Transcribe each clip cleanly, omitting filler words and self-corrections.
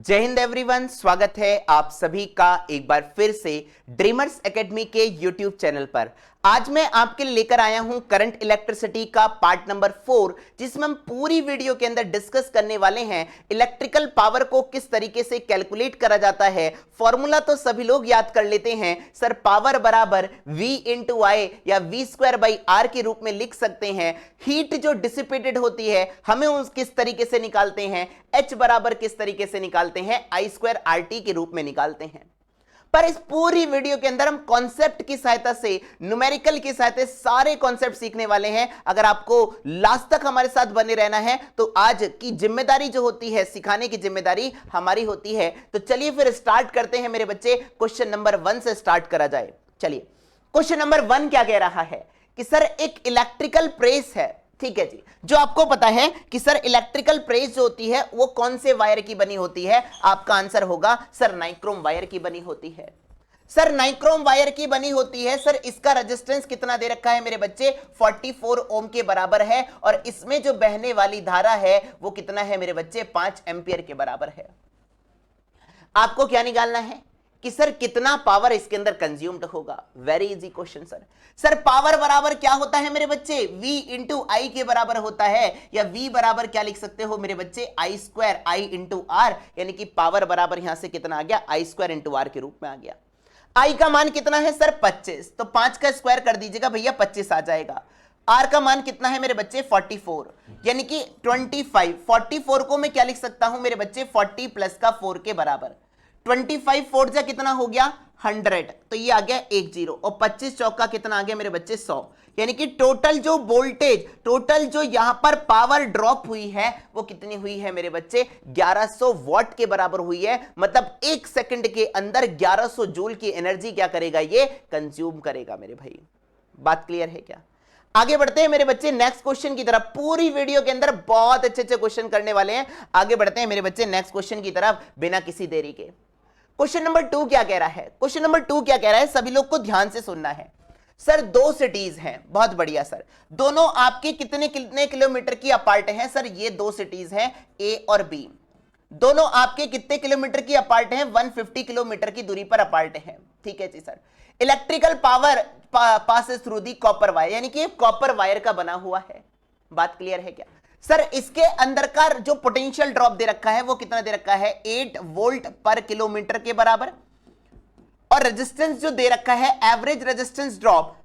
जय हिंद एवरीवन, स्वागत है आप सभी का एक बार फिर से ड्रीमर्स एकेडमी के यूट्यूब चैनल पर। आज मैं आपके लिए लेकर आया हूं करंट इलेक्ट्रिसिटी का पार्ट नंबर 4, जिसमें हम पूरी वीडियो के अंदर डिस्कस करने वाले हैं इलेक्ट्रिकल पावर को किस तरीके से कैलकुलेट करा जाता है। फॉर्मूला तो सभी लोग याद कर लेते हैं सर, पावर बराबर V इंटू आई या V स्क्वायर बाई आर के रूप में लिख सकते हैं। हीट जो डिसिपेटेड होती है हमें उस किस तरीके से निकालते हैं, H बराबर किस तरीके से निकालते हैं, आई स्क्वायर आर टी के रूप में निकालते हैं। पर इस पूरी वीडियो के अंदर हम कॉन्सेप्ट की सहायता से, न्यूमेरिकल की सहायता से सारे कॉन्सेप्ट सीखने वाले हैं। अगर आपको लास्ट तक हमारे साथ बने रहना है तो आज की जिम्मेदारी जो होती है, सिखाने की जिम्मेदारी हमारी होती है। तो चलिए फिर स्टार्ट करते हैं मेरे बच्चे। क्वेश्चन नंबर 1 से स्टार्ट करा जाए। चलिए, क्वेश्चन नंबर 1 क्या कह रहा है कि सर एक इलेक्ट्रिकल प्रेस है, ठीक है जी, जो आपको पता है कि सर इलेक्ट्रिकल प्रेस जो होती है वो कौन से वायर की बनी होती है। आपका आंसर होगा सर नाइक्रोम वायर की बनी होती है। सर नाइक्रोम वायर की बनी होती है। सर इसका रेजिस्टेंस कितना दे रखा है मेरे बच्चे, 44 ओम के बराबर है। और इसमें जो बहने वाली धारा है वो कितना है मेरे बच्चे, 5 एम्पियर के बराबर है। आपको क्या निकालना है कि सर कितना पावर इसके अंदर कंज्यूम्ड होगा। Very easy question sir. Sir power बराबर क्या होता है मेरे बच्चे, V इंटू आई के बराबर होता है, या V बराबर क्या लिख सकते हो मेरे बच्चे, आई स्क्वायर आई इंटू आर, यानी कि पावर बराबर यहां से कितना आ गया, आई स्क्वायर इंटू आर के रूप में आ गया। आई का मान कितना है सर 25, तो 5 का स्क्वायर कर दीजिएगा भैया, 25 आ जाएगा। आर का मान कितना है मेरे बच्चे 44, यानी कि 25। 44 को मैं क्या लिख सकता हूं मेरे बच्चे, 40 प्लस का 4 के बराबर। 25 4 जा कितना हो गया 100, तो ये आ गया 10, और 25 चौका कितना आ गया मेरे बच्चे 100, यानी कि टोटल जो वोल्टेज, टोटल जो यहां पर पावर ड्रॉप हुई है वो कितनी हुई है मेरे बच्चे, 1100 वॉट के बराबर हुई है। मतलब 1 सेकंड के अंदर 1100 जूल की एनर्जी क्या करेगा, ये कंज्यूम करेगा मेरे भाई। बात क्लियर है क्या? आगे बढ़ते हैं मेरे बच्चे नेक्स्ट क्वेश्चन की तरफ। पूरी वीडियो के अंदर बहुत अच्छे अच्छे क्वेश्चन करने वाले हैं। आगे बढ़ते हैं मेरे बच्चे नेक्स्ट क्वेश्चन की तरफ बिना किसी देरी के। क्वेश्चन नंबर 2 क्या कह रहा है, क्वेश्चन नंबर 2 क्या कह रहा है, सभी लोग को ध्यान से सुनना है। सर 2 सिटीज हैं, बहुत बढ़िया सर, दोनों आपके कितने कितने किलोमीटर की अपार्ट हैं सर, ये 2 सिटीज हैं ए और बी, दोनों आपके कितने किलोमीटर की अपार्ट हैं, 150 किलोमीटर की दूरी पर अपार्ट हैं, ठीक है ji sir. Electrical power passes through the copper wire, यानी कि कॉपर वायर का बना हुआ है। बात क्लियर है क्या सर? इसके अंदर का जो पोटेंशियल ड्रॉप दे रखा है वो कितना दे रखा है, 8 वोल्ट पर किलोमीटर के बराबर, और रेजिस्टेंस जो दे रखा है एवरेज रेजिस्टेंस ड्रॉप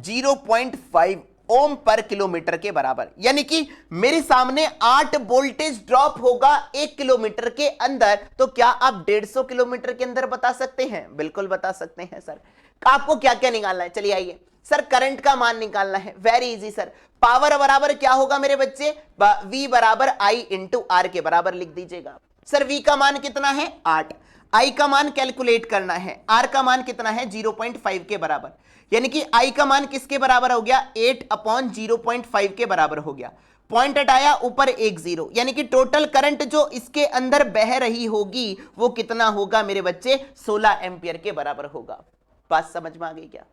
0.5 ओम पर किलोमीटर के बराबर, यानी कि मेरे सामने 8 वोल्टेज ड्रॉप होगा 1 किलोमीटर के अंदर। तो क्या आप 150 किलोमीटर के अंदर बता सकते हैं? बिल्कुल बता सकते हैं सर। आपको क्या क्या निकालना है, चलिए आइए सर, करंट का मान निकालना है। वेरी इजी सर, पावर बराबर क्या होगा मेरे बच्चे, V बराबर आई इंटू आर के बराबर लिख दीजिएगा। सर V का मान कितना है 8, I का मान कैलकुलेट करना है, R का मान कितना है 0.5 के बराबर, यानी कि I का मान किसके बराबर हो गया, 8/0.5 के बराबर हो गया। पॉइंट हटाया, ऊपर 1 0, यानी कि टोटल करंट जो इसके अंदर बह रही होगी वो कितना होगा मेरे बच्चे, 16 एम्पियर के बराबर होगा। बात समझ में आ गई क्या?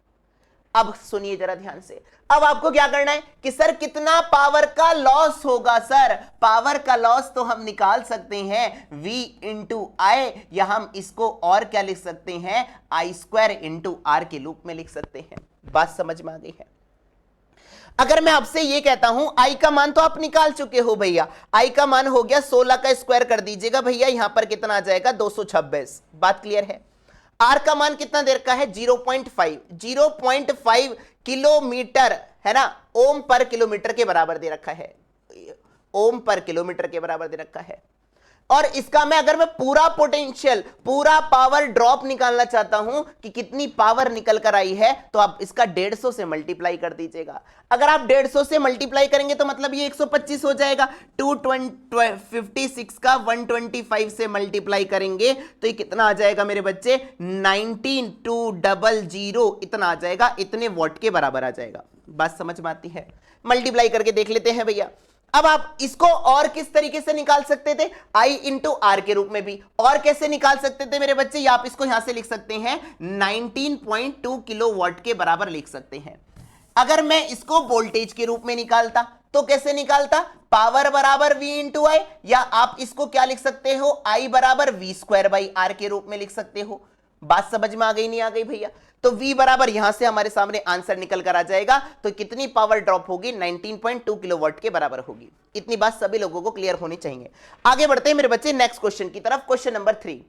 अब सुनिए जरा ध्यान से। अब आपको क्या करना है कि सर कितना पावर का लॉस होगा। सर पावर का लॉस तो हम निकाल सकते हैं V इंटू आई, या हम इसको और क्या लिख सकते हैं, आई स्क्वायर इंटू आर के रूप में लिख सकते हैं। बात समझ में आ गई है? अगर मैं आपसे ये कहता हूं, आई का मान तो आप निकाल चुके हो भैया, आई का मान हो गया 16 का स्क्वायर कर दीजिएगा भैया, यहां पर कितना आ जाएगा 226। बात क्लियर है? आर का मान कितना दे रखा है 0.5 किलोमीटर, है ना, ओम पर किलोमीटर के बराबर दे रखा है, ओम पर किलोमीटर के बराबर दे रखा है। और इसका मैं अगर मैं पूरा पोटेंशियल, पूरा पावर ड्रॉप निकालना चाहता हूं कि कितनी पावर निकल कर आई है, तो आप इसका 150 से मल्टीप्लाई कर दीजिएगा। अगर आप 150 से मल्टीप्लाई करेंगे तो मतलब ये 125 हो जाएगा। 256 का 125 से मल्टीप्लाई करेंगे तो ये कितना आ जाएगा मेरे बच्चे, 19200 इतना आ जाएगा, इतने वॉट के बराबर आ जाएगा। बात समझ में आती है? मल्टीप्लाई करके देख लेते हैं भैया। अब आप इसको और किस तरीके से निकाल सकते थे, I इंटू आर के रूप में भी। और कैसे निकाल सकते थे मेरे बच्चे, आप इसको यहां से लिख सकते हैं 19.2 किलो वॉट के बराबर लिख सकते हैं। अगर मैं इसको वोल्टेज के रूप में निकालता तो कैसे निकालता, पावर बराबर v इंटू आई, या आप इसको क्या लिख सकते हो, I बराबर v स्क्वायर बाई आर के रूप में लिख सकते हो। बात समझ में आ गई नहीं आ गई भैया? तो v बराबर यहां से हमारे सामने आंसर निकल कर आ जाएगा। तो कितनी पावर ड्रॉप होगी, 19.2 किलोवाट के बराबर होगी। इतनी बात सभी लोगों को क्लियर होनी चाहिए। आगे बढ़ते हैं मेरे बच्चे नेक्स्ट क्वेश्चन की तरफ। Question number 3।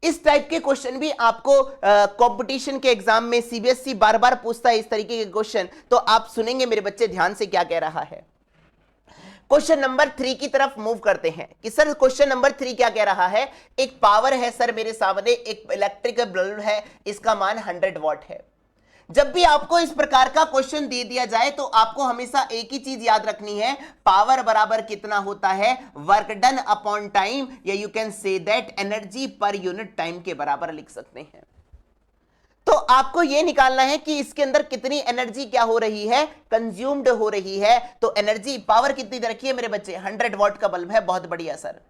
इस टाइप के क्वेश्चन भी आपको कंपटीशन के एग्जाम में सीबीएसई बार बार पूछता है, इस तरीके के क्वेश्चन। तो आप सुनेंगे मेरे बच्चे ध्यान से क्या कह रहा है। क्वेश्चन नंबर 3 की तरफ मूव करते हैं कि सर क्वेश्चन नंबर 3 क्या कह रहा है। एक पावर है सर मेरे सामने, एक इलेक्ट्रिकल बल्ब है, इसका मान 100 वॉट है। जब भी आपको इस प्रकार का क्वेश्चन दे दिया जाए तो आपको हमेशा एक ही चीज याद रखनी है, पावर बराबर कितना होता है, वर्क डन अपॉन टाइम, या you can say that energy per unit time के बराबर लिख सकते हैं। तो आपको यह निकालना है कि इसके अंदर कितनी एनर्जी क्या हो रही है, कंज्यूम्ड हो रही है। तो एनर्जी पावर कितनी दे रखी है मेरे बच्चे, 100 वॉट का बल्ब है, बहुत बढ़िया सर।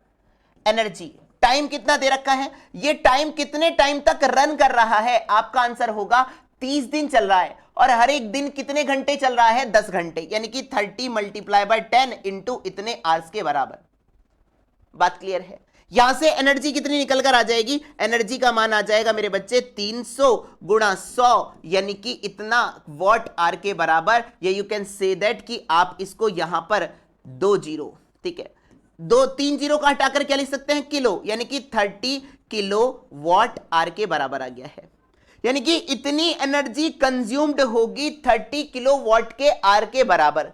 एनर्जी टाइम कितना दे रखा है, ये टाइम कितने टाइम तक रन कर रहा है, आपका आंसर होगा 30 दिन चल रहा है। और हर एक दिन कितने घंटे चल रहा है, 10 घंटे, यानी कि 30 मल्टीप्लाई बाय 10 इंटू इतने आवर्स के बराबर। बात क्लियर है? यहां से एनर्जी कितनी निकल कर आ जाएगी, एनर्जी का मान आ जाएगा मेरे बच्चे 300 गुणा 100, यानी कि इतना वॉट आर के बराबर। या यू कैन से दैट कि आप इसको यहां पर 2 जीरो, ठीक है, 3 जीरो का हटाकर क्या लिख सकते हैं, किलो, यानी कि 30 किलो वॉट आर के बराबर आ गया है। यानी कि इतनी एनर्जी कंज्यूम्ड होगी 30 किलो वॉट के आर के बराबर।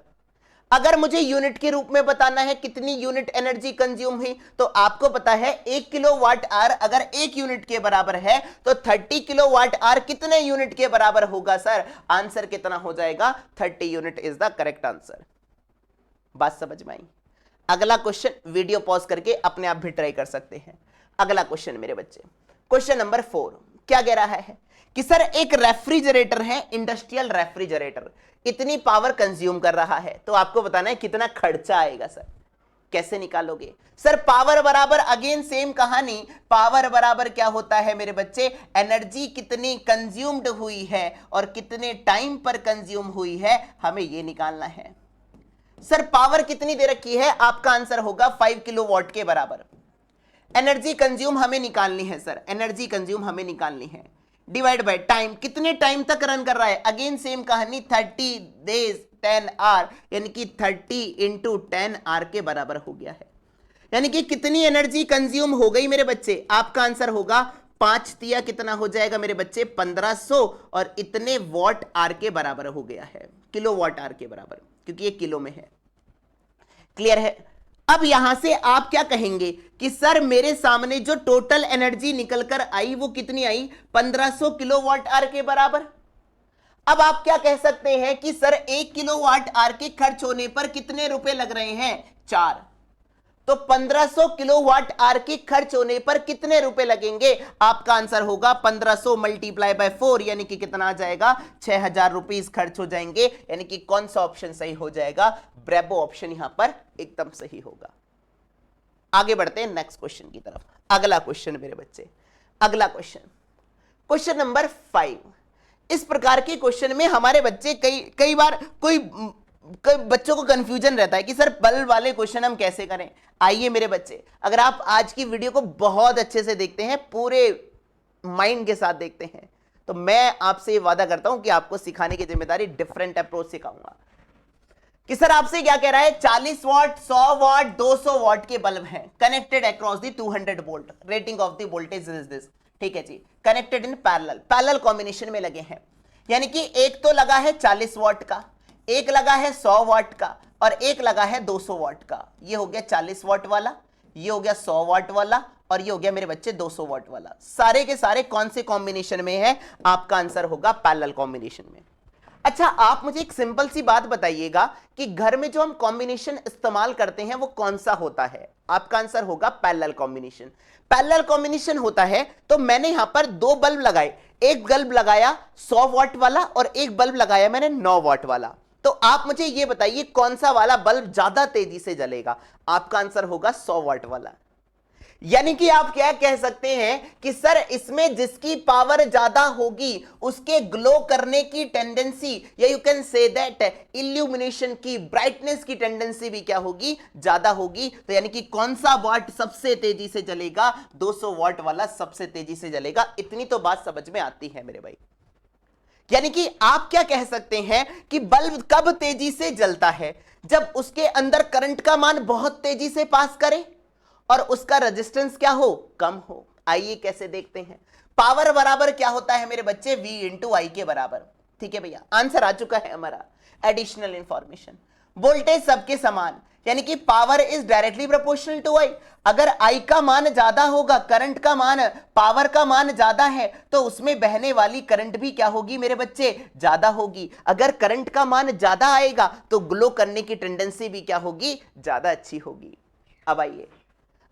अगर मुझे यूनिट के रूप में बताना है कितनी यूनिट एनर्जी कंज्यूम हुई, तो आपको पता है 1 किलो वाट आर अगर 1 यूनिट के बराबर है तो 30 किलो वाट आर कितने यूनिट के बराबर होगा सर, आंसर कितना हो जाएगा, 30 unit is the correct answer. बात समझ में आई? अगला क्वेश्चन वीडियो पॉज करके अपने आप भी ट्राई कर सकते हैं। अगला क्वेश्चन मेरे बच्चे, क्वेश्चन नंबर 4 क्या कह रहा है कि सर एक रेफ्रिजरेटर है, इंडस्ट्रियल रेफ्रिजरेटर, इतनी पावर कंज्यूम कर रहा है। तो आपको बताना है कितना खर्चा आएगा सर, कैसे निकालोगे सर? पावर बराबर अगेन सेम कहानी, पावर बराबर क्या होता है मेरे बच्चे, एनर्जी कितनी कंज्यूम्ड हुई है और कितने टाइम पर कंज्यूम हुई है, हमें यह निकालना है। सर पावर कितनी दे रखी है, आपका आंसर होगा 5 किलो वॉट के बराबर। एनर्जी कंज्यूम हमें निकालनी है सर, एनर्जी कंज्यूम हमें निकालनी है, डिवाइड बाय टाइम, कितने टाइम तक रन कर रहा है, अगेन सेम कहानी 30 डेज 10 आवर, यानी कि 30 इंटू 10 आवर के बराबर हो गया है। यानी कि कितनी एनर्जी कंज्यूम हो गई मेरे बच्चे, आपका आंसर होगा 5 तिया कितना हो जाएगा मेरे बच्चे, 1500, और इतने वॉट आर के बराबर हो गया है, किलो वॉट आर के बराबर, क्योंकि ये किलो में है। क्लियर है? अब यहां से आप क्या कहेंगे कि सर मेरे सामने जो टोटल एनर्जी निकलकर आई वो कितनी आई, 1500 किलोवाट आवर के बराबर। अब आप क्या कह सकते हैं कि सर 1 किलोवाट आवर के खर्च होने पर कितने रुपए लग रहे हैं, 4। तो 1500 किलोवाट आवर के खर्च होने पर कितने रुपए लगेंगे, आपका आंसर होगा 1500 मल्टीप्लाई बाय 4, यानी कि कितना आ जाएगा, 6000 रुपीस खर्च हो जाएंगे। यानी कि कौन सा ऑप्शन सही हो जाएगा, ब्रेबो ऑप्शन यहां पर एकदम सही होगा। आगे बढ़ते हैं नेक्स्ट क्वेश्चन की तरफ। अगला क्वेश्चन मेरे बच्चे, अगला क्वेश्चन, क्वेश्चन नंबर 5। इस प्रकार के क्वेश्चन में हमारे बच्चे कई बार कई बच्चों को कंफ्यूजन रहता है कि सर बल्ब वाले क्वेश्चन हम कैसे करें। आइए मेरे बच्चे, अगर आप आज की वीडियो को बहुत अच्छे से देखते हैं, पूरे माइंड के साथ देखते हैं, तो मैं आपसे ये वादा करता हूं कि आपको सिखाने की जिम्मेदारी डिफरेंट अप्रोच सिखाऊंगा। कि सर आपसे क्या कह रहा है, 40 वॉट 100 वॉट 200 वॉट के बल्ब हैं, connected across the 200 volt, rating of the voltage is this, ठीक है जी, कनेक्टेड इन पैरेलल कॉम्बिनेशन में लगे हैं। यानी कि एक तो लगा है 40 वॉट का, एक लगा है 100 वॉट का, और एक लगा है 200 वॉट का। ये हो गया 40 वॉट वाला, ये हो गया 100 वॉट वाला, और ये हो गया मेरे बच्चे 200 वॉट वाला। सारे के सारे कौन से कॉम्बिनेशन में है, आपका आंसर होगा पैरेलल कॉम्बिनेशन में। अच्छा आप मुझे एक सिंपल सी बात बताइएगा कि घर में जो हम कॉम्बिनेशन इस्तेमाल करते हैं वो कौन सा होता है, आपका आंसर होगा पैरेलल कॉम्बिनेशन। पैरेलल कॉम्बिनेशन होता है तो मैंने यहां पर 2 बल्ब लगाए, एक बल्ब लगाया 100 वॉट वाला और एक बल्ब लगाया मैंने 9 वॉट वाला। तो आप मुझे यह बताइए कौन सा वाला बल्ब ज्यादा तेजी से जलेगा, आपका आंसर होगा 100 वॉट वाला। यानी कि आप क्या कह सकते हैं कि सर इसमें जिसकी पावर ज्यादा होगी उसके ग्लो करने की टेंडेंसी, या you can say that illumination की ब्राइटनेस की टेंडेंसी भी क्या होगी, ज्यादा होगी। तो यानी कि कौन सा वाट सबसे तेजी से जलेगा, 200 वाट वाला सबसे तेजी से जलेगा। इतनी तो बात समझ में आती है मेरे भाई। यानी कि आप क्या कह सकते हैं कि बल्ब कब तेजी से जलता है, जब उसके अंदर करंट का मान बहुत तेजी से पास करे और उसका रेजिस्टेंस क्या हो, कम हो। आइए कैसे देखते हैं। पावर बराबर क्या होता है मेरे बच्चे, V इंटू आई के बराबर। ठीक है भैया, आंसर आ चुका है हमारा। एडिशनल इंफॉर्मेशन, वोल्टेज सबके समान, यानी कि power is directly proportional to I. अगर आई का मान ज्यादा होगा, करंट का मान, पावर का मान ज्यादा है, तो उसमें बहने वाली करंट भी क्या होगी मेरे बच्चे, ज्यादा होगी। अगर करंट का मान ज्यादा आएगा तो ग्लो करने की टेंडेंसी भी क्या होगी, ज्यादा अच्छी होगी। अब आइए,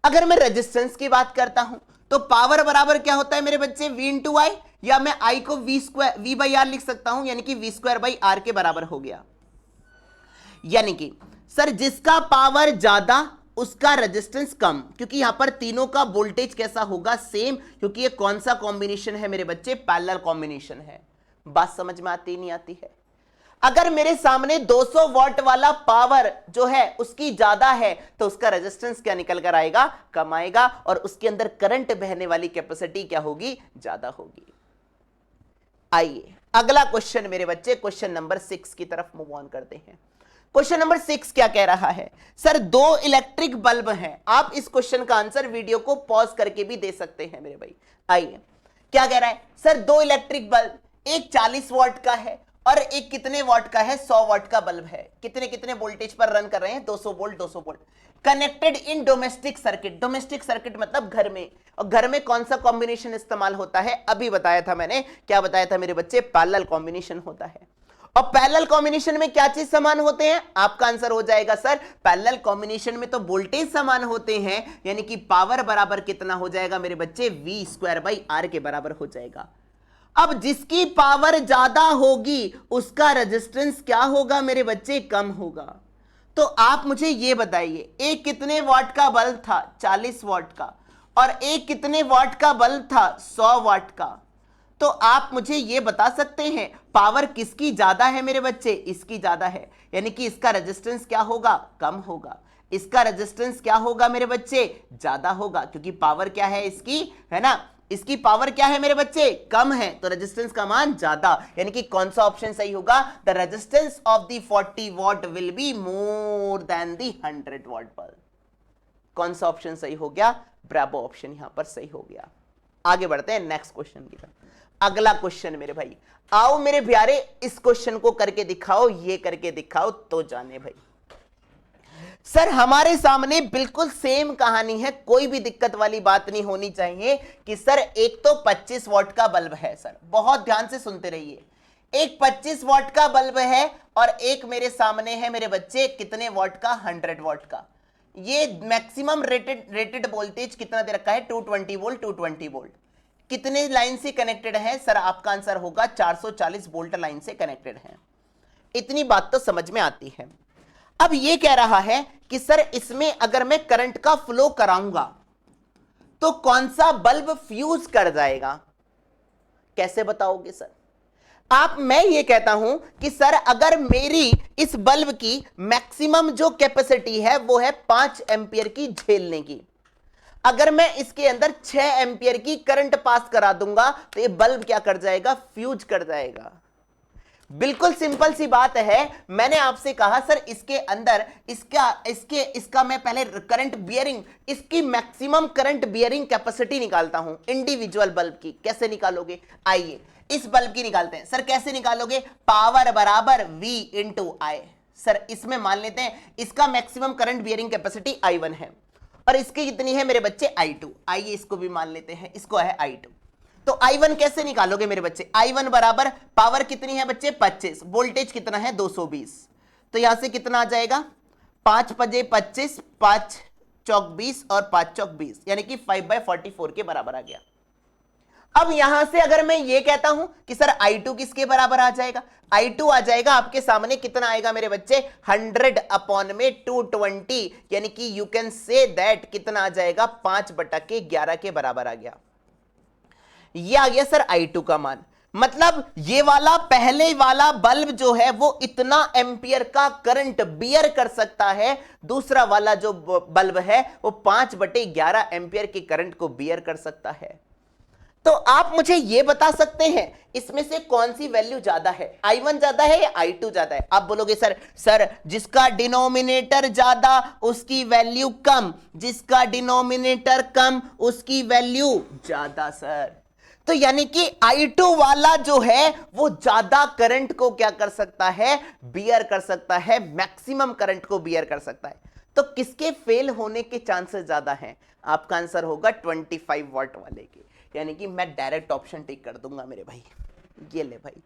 अगर मैं रेजिस्टेंस की बात करता हूं तो पावर बराबर क्या होता है मेरे बच्चे, V इंटू आई, या मैं आई को V बाई आर लिख सकता हूं, यानी कि V² बाई आर के बराबर हो गया। यानी कि सर जिसका पावर ज्यादा उसका रेजिस्टेंस कम, क्योंकि यहां पर तीनों का वोल्टेज कैसा होगा, सेम, क्योंकि ये कौन सा कॉम्बिनेशन है मेरे बच्चे, पैरेलल कॉम्बिनेशन है। बात समझ में आती नहीं आती है। अगर मेरे सामने 200 वॉट वाला पावर जो है उसकी ज्यादा है तो उसका रेजिस्टेंस क्या निकल कर आएगा, कम आएगा, और उसके अंदर करंट बहने वाली कैपेसिटी क्या होगी, ज्यादा होगी। आइए अगला क्वेश्चन मेरे बच्चे, क्वेश्चन नंबर 6 की तरफ मूव ऑन करते हैं। क्वेश्चन नंबर 6 क्या कह रहा है, सर 2 इलेक्ट्रिक बल्ब हैं। आप इस क्वेश्चन का आंसर वीडियो को पॉज करके भी दे सकते हैं मेरे भाई। आइए क्या कह रहा है, सर 2 इलेक्ट्रिक बल्ब, एक 40 वॉट का है और एक कितने वॉट का है, 100 वॉट का बल्ब है। कितने कितने वोल्टेज पर रन कर रहे हैं, 200 volt 200 volt. Connected in domestic circuit, domestic circuit मतलब घर में, और घर में कौन सा कॉम्बिनेशन इस्तेमाल होता है, अभी बताया था मैंने, क्या बताया था मेरे बच्चे, पैरेलल कॉम्बिनेशन होता है। और पैरेलल कॉम्बिनेशन में क्या चीज समान होते हैं, आपका आंसर हो जाएगा सर पैरेलल कॉम्बिनेशन में तो वोल्टेज समान होते हैं, यानी कि पावर बराबर कितना हो जाएगा मेरे बच्चे, V² बाई आर के बराबर हो जाएगा। अब जिसकी पावर ज्यादा होगी उसका रेजिस्टेंस क्या होगा मेरे बच्चे, कम होगा। तो आप मुझे ये बताइए, एक कितने वॉट का बल्ब था, 40 वॉट का, और एक कितने वॉट का बल्ब था, 100 वॉट का। तो आप मुझे ये बता सकते हैं पावर किसकी ज्यादा है मेरे बच्चे, इसकी ज्यादा है, यानी कि इसका रेजिस्टेंस क्या होगा, कम होगा। इसका रेजिस्टेंस क्या होगा मेरे बच्चे, ज्यादा होगा, क्योंकि पावर क्या है इसकी, है ना, इसकी पावर क्या है मेरे बच्चे, कम है, तो रेजिस्टेंस का मान ज्यादा। यानी कि कौन सा ऑप्शन सही होगा, the resistance of the 40 what will be more than the 100 what bulb. कौन सा ऑप्शन सही हो गया, ब्रावो ऑप्शन यहां पर सही हो गया। आगे बढ़ते हैं नेक्स्ट क्वेश्चन की तरफ। अगला क्वेश्चन मेरे भाई, आओ मेरे प्यारे इस क्वेश्चन को करके दिखाओ, ये करके दिखाओ तो जाने भाई। सर हमारे सामने बिल्कुल सेम कहानी है, कोई भी दिक्कत वाली बात नहीं होनी चाहिए कि सर एक तो 25 वॉट का बल्ब है। सर बहुत ध्यान से सुनते रहिए, एक 25 वॉट का बल्ब है और एक मेरे सामने है मेरे बच्चे कितने वॉट का, 100 वॉट का। ये मैक्सिमम रेटेड वोल्टेज कितना दे रखा है, 220 वोल्ट 220 वोल्ट। कितने लाइन से कनेक्टेड है, सर आपका आंसर होगा 440 वोल्ट लाइन से कनेक्टेड है। इतनी बात तो समझ में आती है। अब ये कह रहा है कि सर इसमें अगर मैं करंट का फ्लो कराऊंगा तो कौन सा बल्ब फ्यूज कर जाएगा, कैसे बताओगे सर आप। मैं ये कहता हूं कि सर अगर मेरी इस बल्ब की मैक्सिमम जो कैपेसिटी है वो है 5 एंपियर की झेलने की, अगर मैं इसके अंदर 6 एंपियर की करंट पास करा दूंगा तो ये बल्ब क्या कर जाएगा, फ्यूज कर जाएगा। बिल्कुल सिंपल सी बात है। मैंने आपसे कहा सर इसके अंदर इसका मैं पहले करंट बियरिंग, इसकी मैक्सिमम करंट बियरिंग कैपेसिटी निकालता हूं इंडिविजुअल बल्ब की। कैसे निकालोगे, आइए इस बल्ब की निकालते हैं। सर कैसे निकालोगे, पावर बराबर V इंटू आई। सर इसमें मान लेते हैं इसका maximum current bearing capacity I1 है और इसकी कितनी है मेरे बच्चे, I2। आइए इसको भी मान लेते हैं, इसको है I2। तो I1 कैसे निकालोगे मेरे बच्चे, I1 बराबर पावर कितनी है बच्चे, 25, वोल्टेज कितना है 220। तो यहां से कितना आ जाएगा, 5 पजे 25, 5 चौक 20 और 5 चौक 20, यानी कि 5/44 के बराबर आ गया। अब यहां से अगर मैं ये कहता हूं कि सर I2 किसके बराबर आ जाएगा, I2 आ जाएगा आपके सामने कितना आएगा मेरे बच्चे 100 अपॉन में 220, यानी कि यू कैन से दैट कितना आ जाएगा 5/11 के बराबर आ गया। ये आ गया सर I2 का मान। मतलब ये वाला पहले वाला बल्ब जो है वो इतना एम्पियर का करंट बियर कर सकता है, दूसरा वाला जो बल्ब है वो 5/11 एम्पियर के करंट को बियर कर सकता है। तो आप मुझे ये बता सकते हैं इसमें से कौन सी वैल्यू ज्यादा है, I1 ज्यादा है या I2 ज्यादा है? आप बोलोगे सर जिसका डिनोमिनेटर ज्यादा उसकी वैल्यू कम, जिसका डिनोमिनेटर कम उसकी वैल्यू ज्यादा सर। तो यानी कि I2 वाला जो है वो ज्यादा करंट को क्या कर सकता है, बियर कर सकता है, मैक्सिमम करंट को बियर कर सकता है। तो किसके फेल होने के चांसेस ज्यादा हैं? आपका आंसर होगा 25 वॉट वाले के, यानी कि मैं डायरेक्ट ऑप्शन टिक कर दूंगा मेरे भाई। ये ले भाई,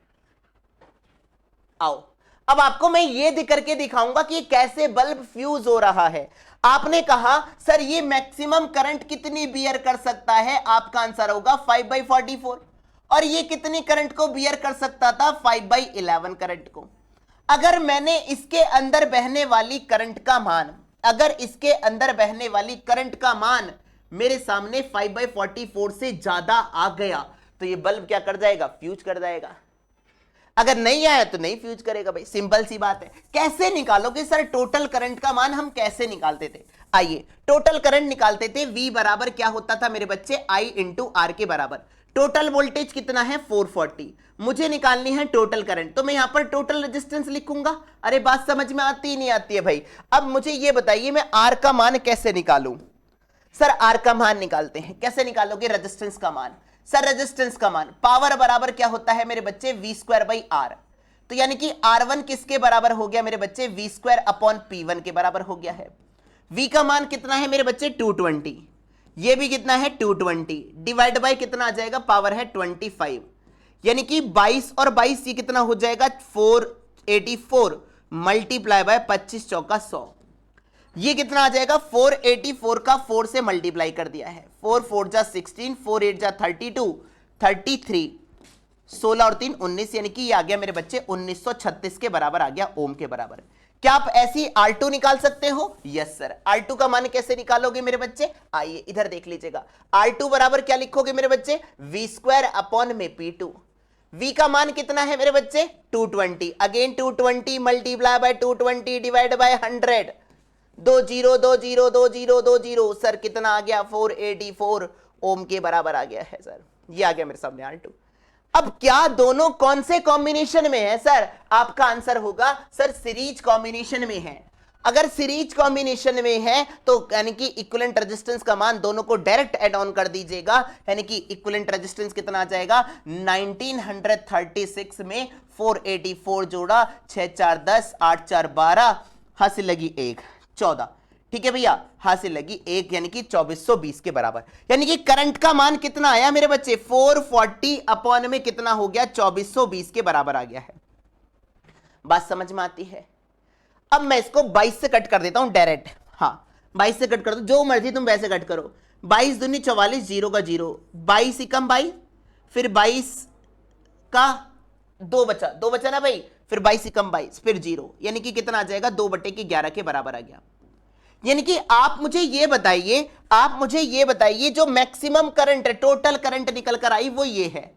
आओ अब आपको मैं ये दिख करके दिखाऊंगा कि कैसे बल्ब फ्यूज हो रहा है। आपने कहा सर ये मैक्सिमम करंट कितनी बियर कर सकता है, आपका आंसर होगा 5/44। और ये कितनी करंट को बियर कर सकता था, 5/11 करंट को। अगर मैंने इसके अंदर बहने वाली करंट का मान, अगर इसके अंदर बहने वाली करंट का मान मेरे सामने 5/44 से ज्यादा आ गया तो ये बल्ब क्या कर जाएगा, फ्यूज कर जाएगा। अगर नहीं आया तो नहीं फ्यूज करेगा भाई, सिंपल सी बात है। कैसे निकालोगे सर टोटल करंट का मान, हम कैसे निकालते थे? आइए टोटल करंट निकालते थे। V बराबर क्या होता था मेरे बच्चे, I इंटू R के बराबर। टोटल वोल्टेज कितना है 440, मुझे निकालनी है टोटल करंट, तो मैं यहां पर टोटल रेजिस्टेंस लिखूंगा। अरे बात समझ में आती ही नहीं आती है भाई। अब मुझे ये बताइए मैं R का मान कैसे निकालूं? सर R का मान निकालते हैं, कैसे निकालोगे? रेजिस्टेंस का मान। सर रेजिस्टेंस का मान पावर बराबर क्या होता है मेरे बच्चे, V²/R। तो यानी कि R1 किसके बराबर हो गया मेरे बच्चे, V² अपॉन P1 के बराबर हो गया है। V का मान कितना है मेरे बच्चे 220, ये भी कितना है 220, डिवाइड बाय कितना आ जाएगा, पावर है 25, यानी कि 22 और 22 ये कितना हो जाएगा 484 मल्टीप्लाई बाय 25 चौका 100, ये कितना आ जाएगा 484 का 4 से मल्टीप्लाई कर दिया है, 4 4 जा 16, 4 8 जा 32, 33, 16 और 3 19, यानी कि ये आ गया मेरे बच्चे 1936 के बराबर आ गया, ओम के बराबर। क्या आप ऐसी R2 निकाल सकते हो? Yes sir. R2 का मान कैसे निकालोगे मेरे बच्चे, आइए इधर देख लीजिएगा। R2 बराबर क्या लिखोगे मेरे बच्चे, V² अपॉन में P2। V का मान कितना है मेरे बच्चे 220, again 220 multiply by 220 divide by 100, 20 sir कितना आ गया 484 ओम के बराबर आ गया है सर। ये आ गया मेरे सामने R2। अब क्या दोनों कौन से कॉम्बिनेशन में है सर, आपका आंसर होगा सर सीरीज कॉम्बिनेशन में है। अगर सीरीज कॉम्बिनेशन में है तो यानी कि इक्विवेलेंट रेजिस्टेंस का मान दोनों को डायरेक्ट ऐड ऑन कर दीजिएगा, यानी कि इक्विवेलेंट रेजिस्टेंस कितना आ जाएगा 1936 में 484 जोड़ा 6 4 10 8 4 12, हासिल लगी 1 14, ठीक है भैया, हासिल लगी 1, यानी कि 2420 के बराबर। यानी कि करंट का मान कितना आया मेरे बच्चे 440 अपॉन में कितना हो गया 2420 के बराबर आ गया है। बात समझ में आती है? अब मैं इसको 22 से कट कर देता हूं डायरेक्ट, हाँ 22 से कट कर दो, जो मर्जी तुम वैसे कट करो। 22 दूनी 44, 0 का 0, 22 एकम 22, फिर 22 का 2 बचा ना भाई, फिर 22 एकम 22, फिर 0, यानी कि कितना आ जाएगा 2/11 के बराबर आ गया। यानी कि आप मुझे ये बताइए जो मैक्सिमम करंट है, टोटल करंट निकल कर आई वो ये है।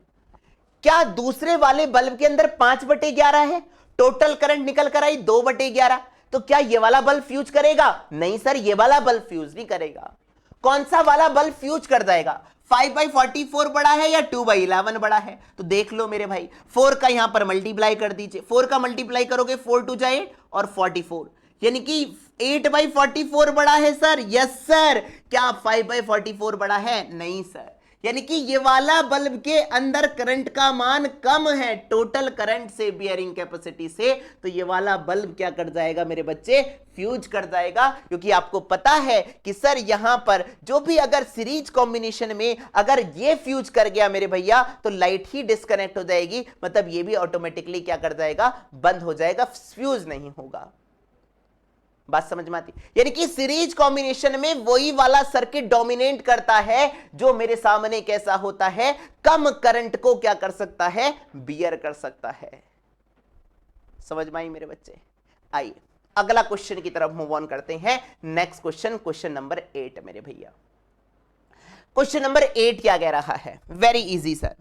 क्या दूसरे वाले बल्ब के अंदर 5/11 है, टोटल करंट निकल कर आई 2/11, तो क्या ये वाला बल्ब फ्यूज करेगा? नहीं सर, ये वाला बल्ब फ्यूज नहीं करेगा। कौन सा वाला बल्ब फ्यूज कर जाएगा? 5/44 बड़ा है या 2/11 बड़ा है? तो देख लो मेरे भाई, 4 का यहां पर मल्टीप्लाई कर दीजिए, 4 का मल्टीप्लाई करोगे 4 2 8 और 44, यानी कि 8/44 बड़ा है सर। Yes sir. क्या 5/44 बड़ा है? नहीं सर। यानी कि ये वाला बल्ब के अंदर करंट का मान कम है टोटल करंट से, बियरिंग कैपेसिटी से, तो ये वाला बल्ब क्या कर जाएगा मेरे बच्चे, फ्यूज कर जाएगा। क्योंकि आपको पता है कि सर यहां पर जो भी अगर सीरीज कॉम्बिनेशन में अगर ये फ्यूज कर गया मेरे भैया तो लाइट ही डिस्कनेक्ट हो जाएगी, मतलब ये भी ऑटोमेटिकली क्या कर जाएगा, बंद हो जाएगा, फ्यूज नहीं होगा। बात समझ में आती? यानी कि सीरीज कॉम्बिनेशन में वही वाला सर्किट डोमिनेट करता है जो मेरे सामने कैसा होता है, कम करंट को क्या कर सकता है, बियर कर सकता है। समझ में आई मेरे बच्चे? आइए अगला क्वेश्चन की तरफ मूव ऑन करते हैं। नेक्स्ट क्वेश्चन, क्वेश्चन नंबर 8 मेरे भैया। क्वेश्चन नंबर 8 क्या कह रहा है? Very easy sir.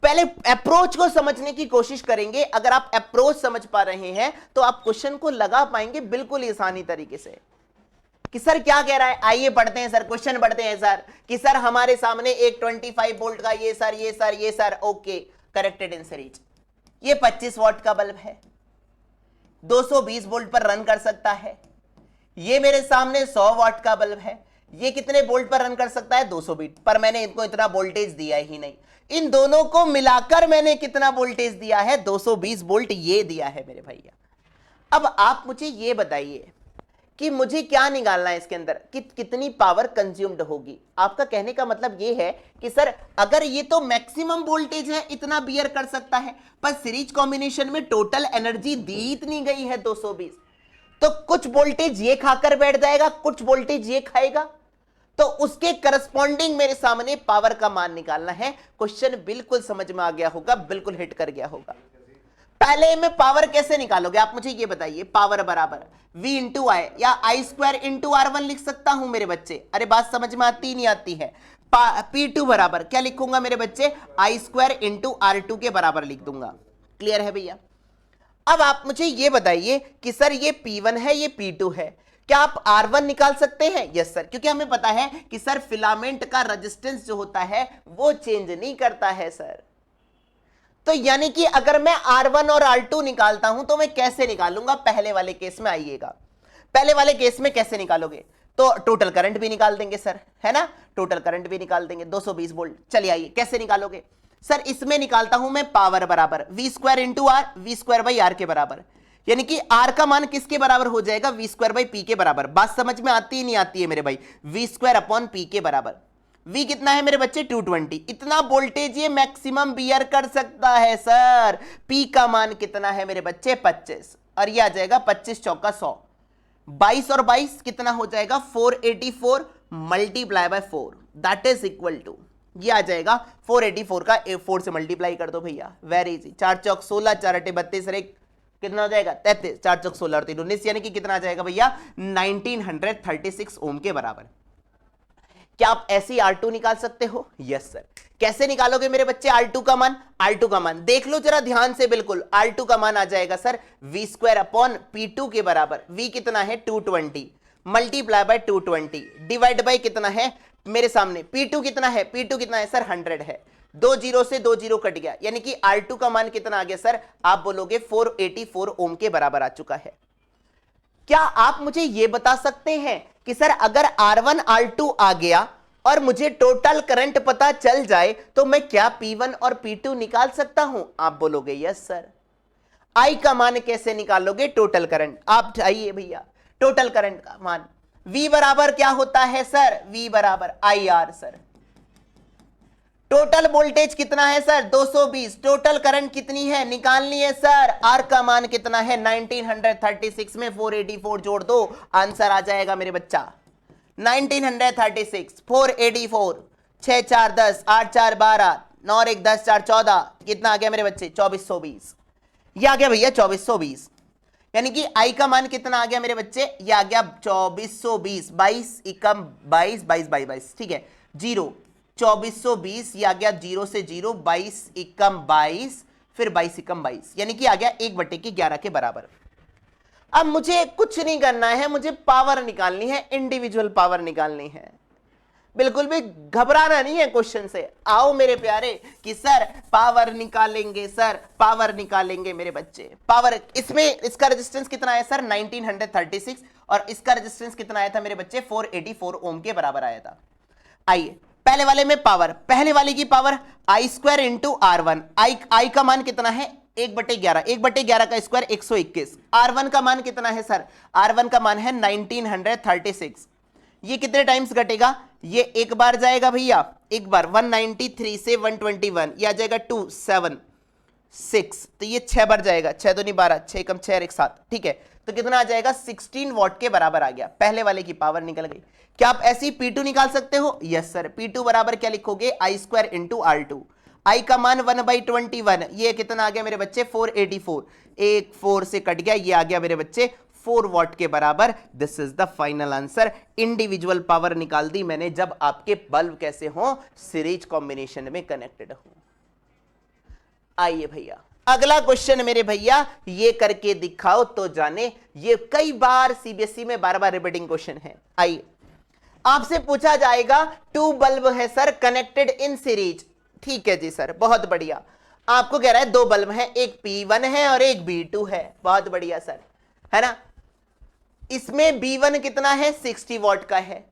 पहले अप्रोच को समझने की कोशिश करेंगे। अगर आप अप्रोच समझ पा रहे हैं तो आप क्वेश्चन को लगा पाएंगे बिल्कुल आसानी तरीके से कि सर क्या कह रहा है। आइए पढ़ते हैं सर, क्वेश्चन पढ़ते हैं सर कि सर हमारे सामने एक 25 वोल्ट का ये sir okay corrected in series, ये 25 वॉट का बल्ब है, 220 वोल्ट पर रन कर सकता है। ये मेरे सामने 100 वॉट का बल्ब है, ये कितने वोल्ट पर रन कर सकता है, 200 वोल्ट पर। मैंने इनको इतना वोल्टेज दिया ही नहीं, इन दोनों को मिलाकर मैंने कितना वोल्टेज दिया है, 220 वोल्ट ये दिया है मेरे भैया। अब आप मुझे ये बताइए कि मुझे क्या निकालना है इसके अंदर, कितनी पावर कंज्यूम्ड होगी। आपका कहने का मतलब ये है कि सर अगर ये तो मैक्सिमम वोल्टेज है, इतना बियर कर सकता है, पर सीरीज कॉम्बिनेशन में टोटल एनर्जी दी इतनी गई है 220, तो कुछ वोल्टेज ये खाकर बैठ जाएगा, कुछ वोल्टेज ये खाएगा, तो उसके करस्पॉन्डिंग मेरे सामने पावर का मान निकालना है। क्वेश्चन बिल्कुल समझ में आ गया होगा, बिल्कुल हिट कर गया होगा। पहले में पावर कैसे निकालोगे आप मुझे ये बताइए। पावर बराबर V इंटू आई या I² इंटू R1 लिख सकता हूं मेरे बच्चे। अरे बात समझ में आती नहीं आती है? P2 बराबर क्या लिखूंगा मेरे बच्चे, I² इंटू R2 के बराबर लिख दूंगा। क्लियर है भैया? अब आप मुझे ये बताइए कि सर ये P1 है, ये P2 है, क्या आप R1 निकाल सकते हैं? यस सर, क्योंकि हमें पता है कि सर फिलामेंट का रेजिस्टेंस जो होता है वो चेंज नहीं करता है सर। तो यानी कि अगर मैं R1 और R2 निकालता हूं तो मैं कैसे निकालूंगा, पहले वाले केस में आइएगा। पहले वाले केस में कैसे निकालोगे, तो टोटल करंट भी निकाल देंगे सर, है ना, टोटल करंट भी निकाल देंगे 220 वोल्ट। चलिए आइए कैसे निकालोगे सर, इसमें निकालता हूं मैं पावर बराबर V² into are, V² by are के बराबर, यानी कि R का मान किसके बराबर हो जाएगा, V² बाई पी के बराबर। बात समझ में आती ही नहीं आती है मेरे भाई? V² अपॉन पी के बराबर। V कितना है मेरे बच्चे, 220। इतना वोल्टेज ये मैक्सिमम बियर कर सकता है सर। P का मान कितना है मेरे बच्चे, 25, और ये आ जाएगा 25 चौका 100, 22 और 22 कितना हो जाएगा, 484 multiply by 4, that is equal to, ये आ जाएगा 484 का 4 से मल्टीप्लाई कर दो भैया, वेरी इजी। 4 चौक 16, 4 अटे 32 और एक कितना हो जाएगा, 33, 4 चौक 16 और 3 19, यानी कि कितना आ जाएगा भैया, 1936 ओम के बराबर। क्या आप ऐसे ही R2 निकाल सकते हो? Yes sir. कैसे निकालोगे मेरे बच्चे R2 का मान? R2 का मान देख लो जरा ध्यान से, बिल्कुल R2 का मान आ जाएगा सर V² अपॉन P2 के बराबर। V कितना है, 220 मल्टीप्लाई बाय 220 डिवाइड बाय कितना है मेरे सामने, P2 कितना है, P2 कितना है सर, 100 है। 2 जीरो से 2 जीरो कट गया, यानी कि R2 का मान कितना आ गया सर, आप बोलोगे 484 ओम के बराबर आ चुका है। क्या आप मुझे यह बता सकते हैं कि सर अगर R1 R2 आ गया और मुझे टोटल करंट पता चल जाए तो मैं क्या P1 और P2 निकाल सकता हूं? आप बोलोगे यस सर। I का मान कैसे निकालोगे, टोटल करंट। आप आइए भैया, टोटल करंट का मान V बराबर क्या होता है सर, V बराबर IR सर। टोटल वोल्टेज कितना है सर, 220। टोटल करंट कितनी है, निकालनी है सर। R का मान कितना है, 1936 में 484 जोड़ दो, आंसर आ जाएगा मेरे बच्चा 1936, 484, 6 4 10, 8 4 12, 9 1 10 4 14, कितना आ गया मेरे बच्चे, 2420। ये आ गया भैया 2420, यानी कि I का मान कितना आ गया मेरे बच्चे, ये आ गया 2420, 22 एकम 22, 22 22 22, ठीक है, जीरो 2420, ये आ गया 0 से 0, 22 एकम 22, फिर 22 एकम 22, यानी कि आ गया 1/11 के बराबर। अब मुझे कुछ नहीं करना है, मुझे पावर निकालनी है, इंडिविजुअल पावर निकालनी है। बिल्कुल भी घबराना नहीं है क्वेश्चन से। आओ मेरे प्यारे कि सर पावर निकालेंगे, सर पावर निकालेंगे मेरे बच्चे। पावर इसमें इसका रेजिस्टेंस कितना है सर, 1936, और इसका रेजिस्टेंस कितना आया था मेरे बच्चे, 484 ओम के बराबर आया था। आइए पहले वाले में पावर, पहले वाले की power I² into R1। I का मान कितना है, 1/11, 1/11 का स्क्वायर 121। R1 का मान कितना है सर, R1 का मान है 1936। ये कितने टाइम्स घटेगा, ये एक बार जाएगा भैया, एक बार 193 से 121, ये आ जाएगा 2 7 6, तो ये 6 बार जाएगा, 6 2 12, 6 कम 6 1 7, ठीक है। तो कितना आ जाएगा 16 वॉट के बराबर आ गया, पहले वाले की पावर निकल गई। क्या आप ऐसी P2 निकाल सकते हो? यस सर, P2 बराबर क्या लिखोगे, आई स्क्वायर इंटू R2। आई का मान 1/21, ये कितना आ गया मेरे बच्चे 484, एक 4 से कट गया, ये आ गया मेरे बच्चे 4 वॉट के बराबर। This is the final answer. Individual power निकाल दी मैंने जब आपके बल्ब कैसे हो, सीरीज कॉम्बिनेशन में कनेक्टेड हो। आइए भैया अगला क्वेश्चन मेरे भैया, ये करके दिखाओ तो जाने, ये कई बार सीबीएसई में बार बार रिपीटिंग क्वेश्चन है। आइए आपसे पूछा जाएगा, 2 बल्ब है सर कनेक्टेड इन सीरीज। ठीक है जी सर, बहुत बढ़िया। आपको कह रहा है 2 बल्ब हैं, एक P1 है और एक B2 है, बहुत बढ़िया सर, है ना। इसमें B1 कितना है 60 वॉट का है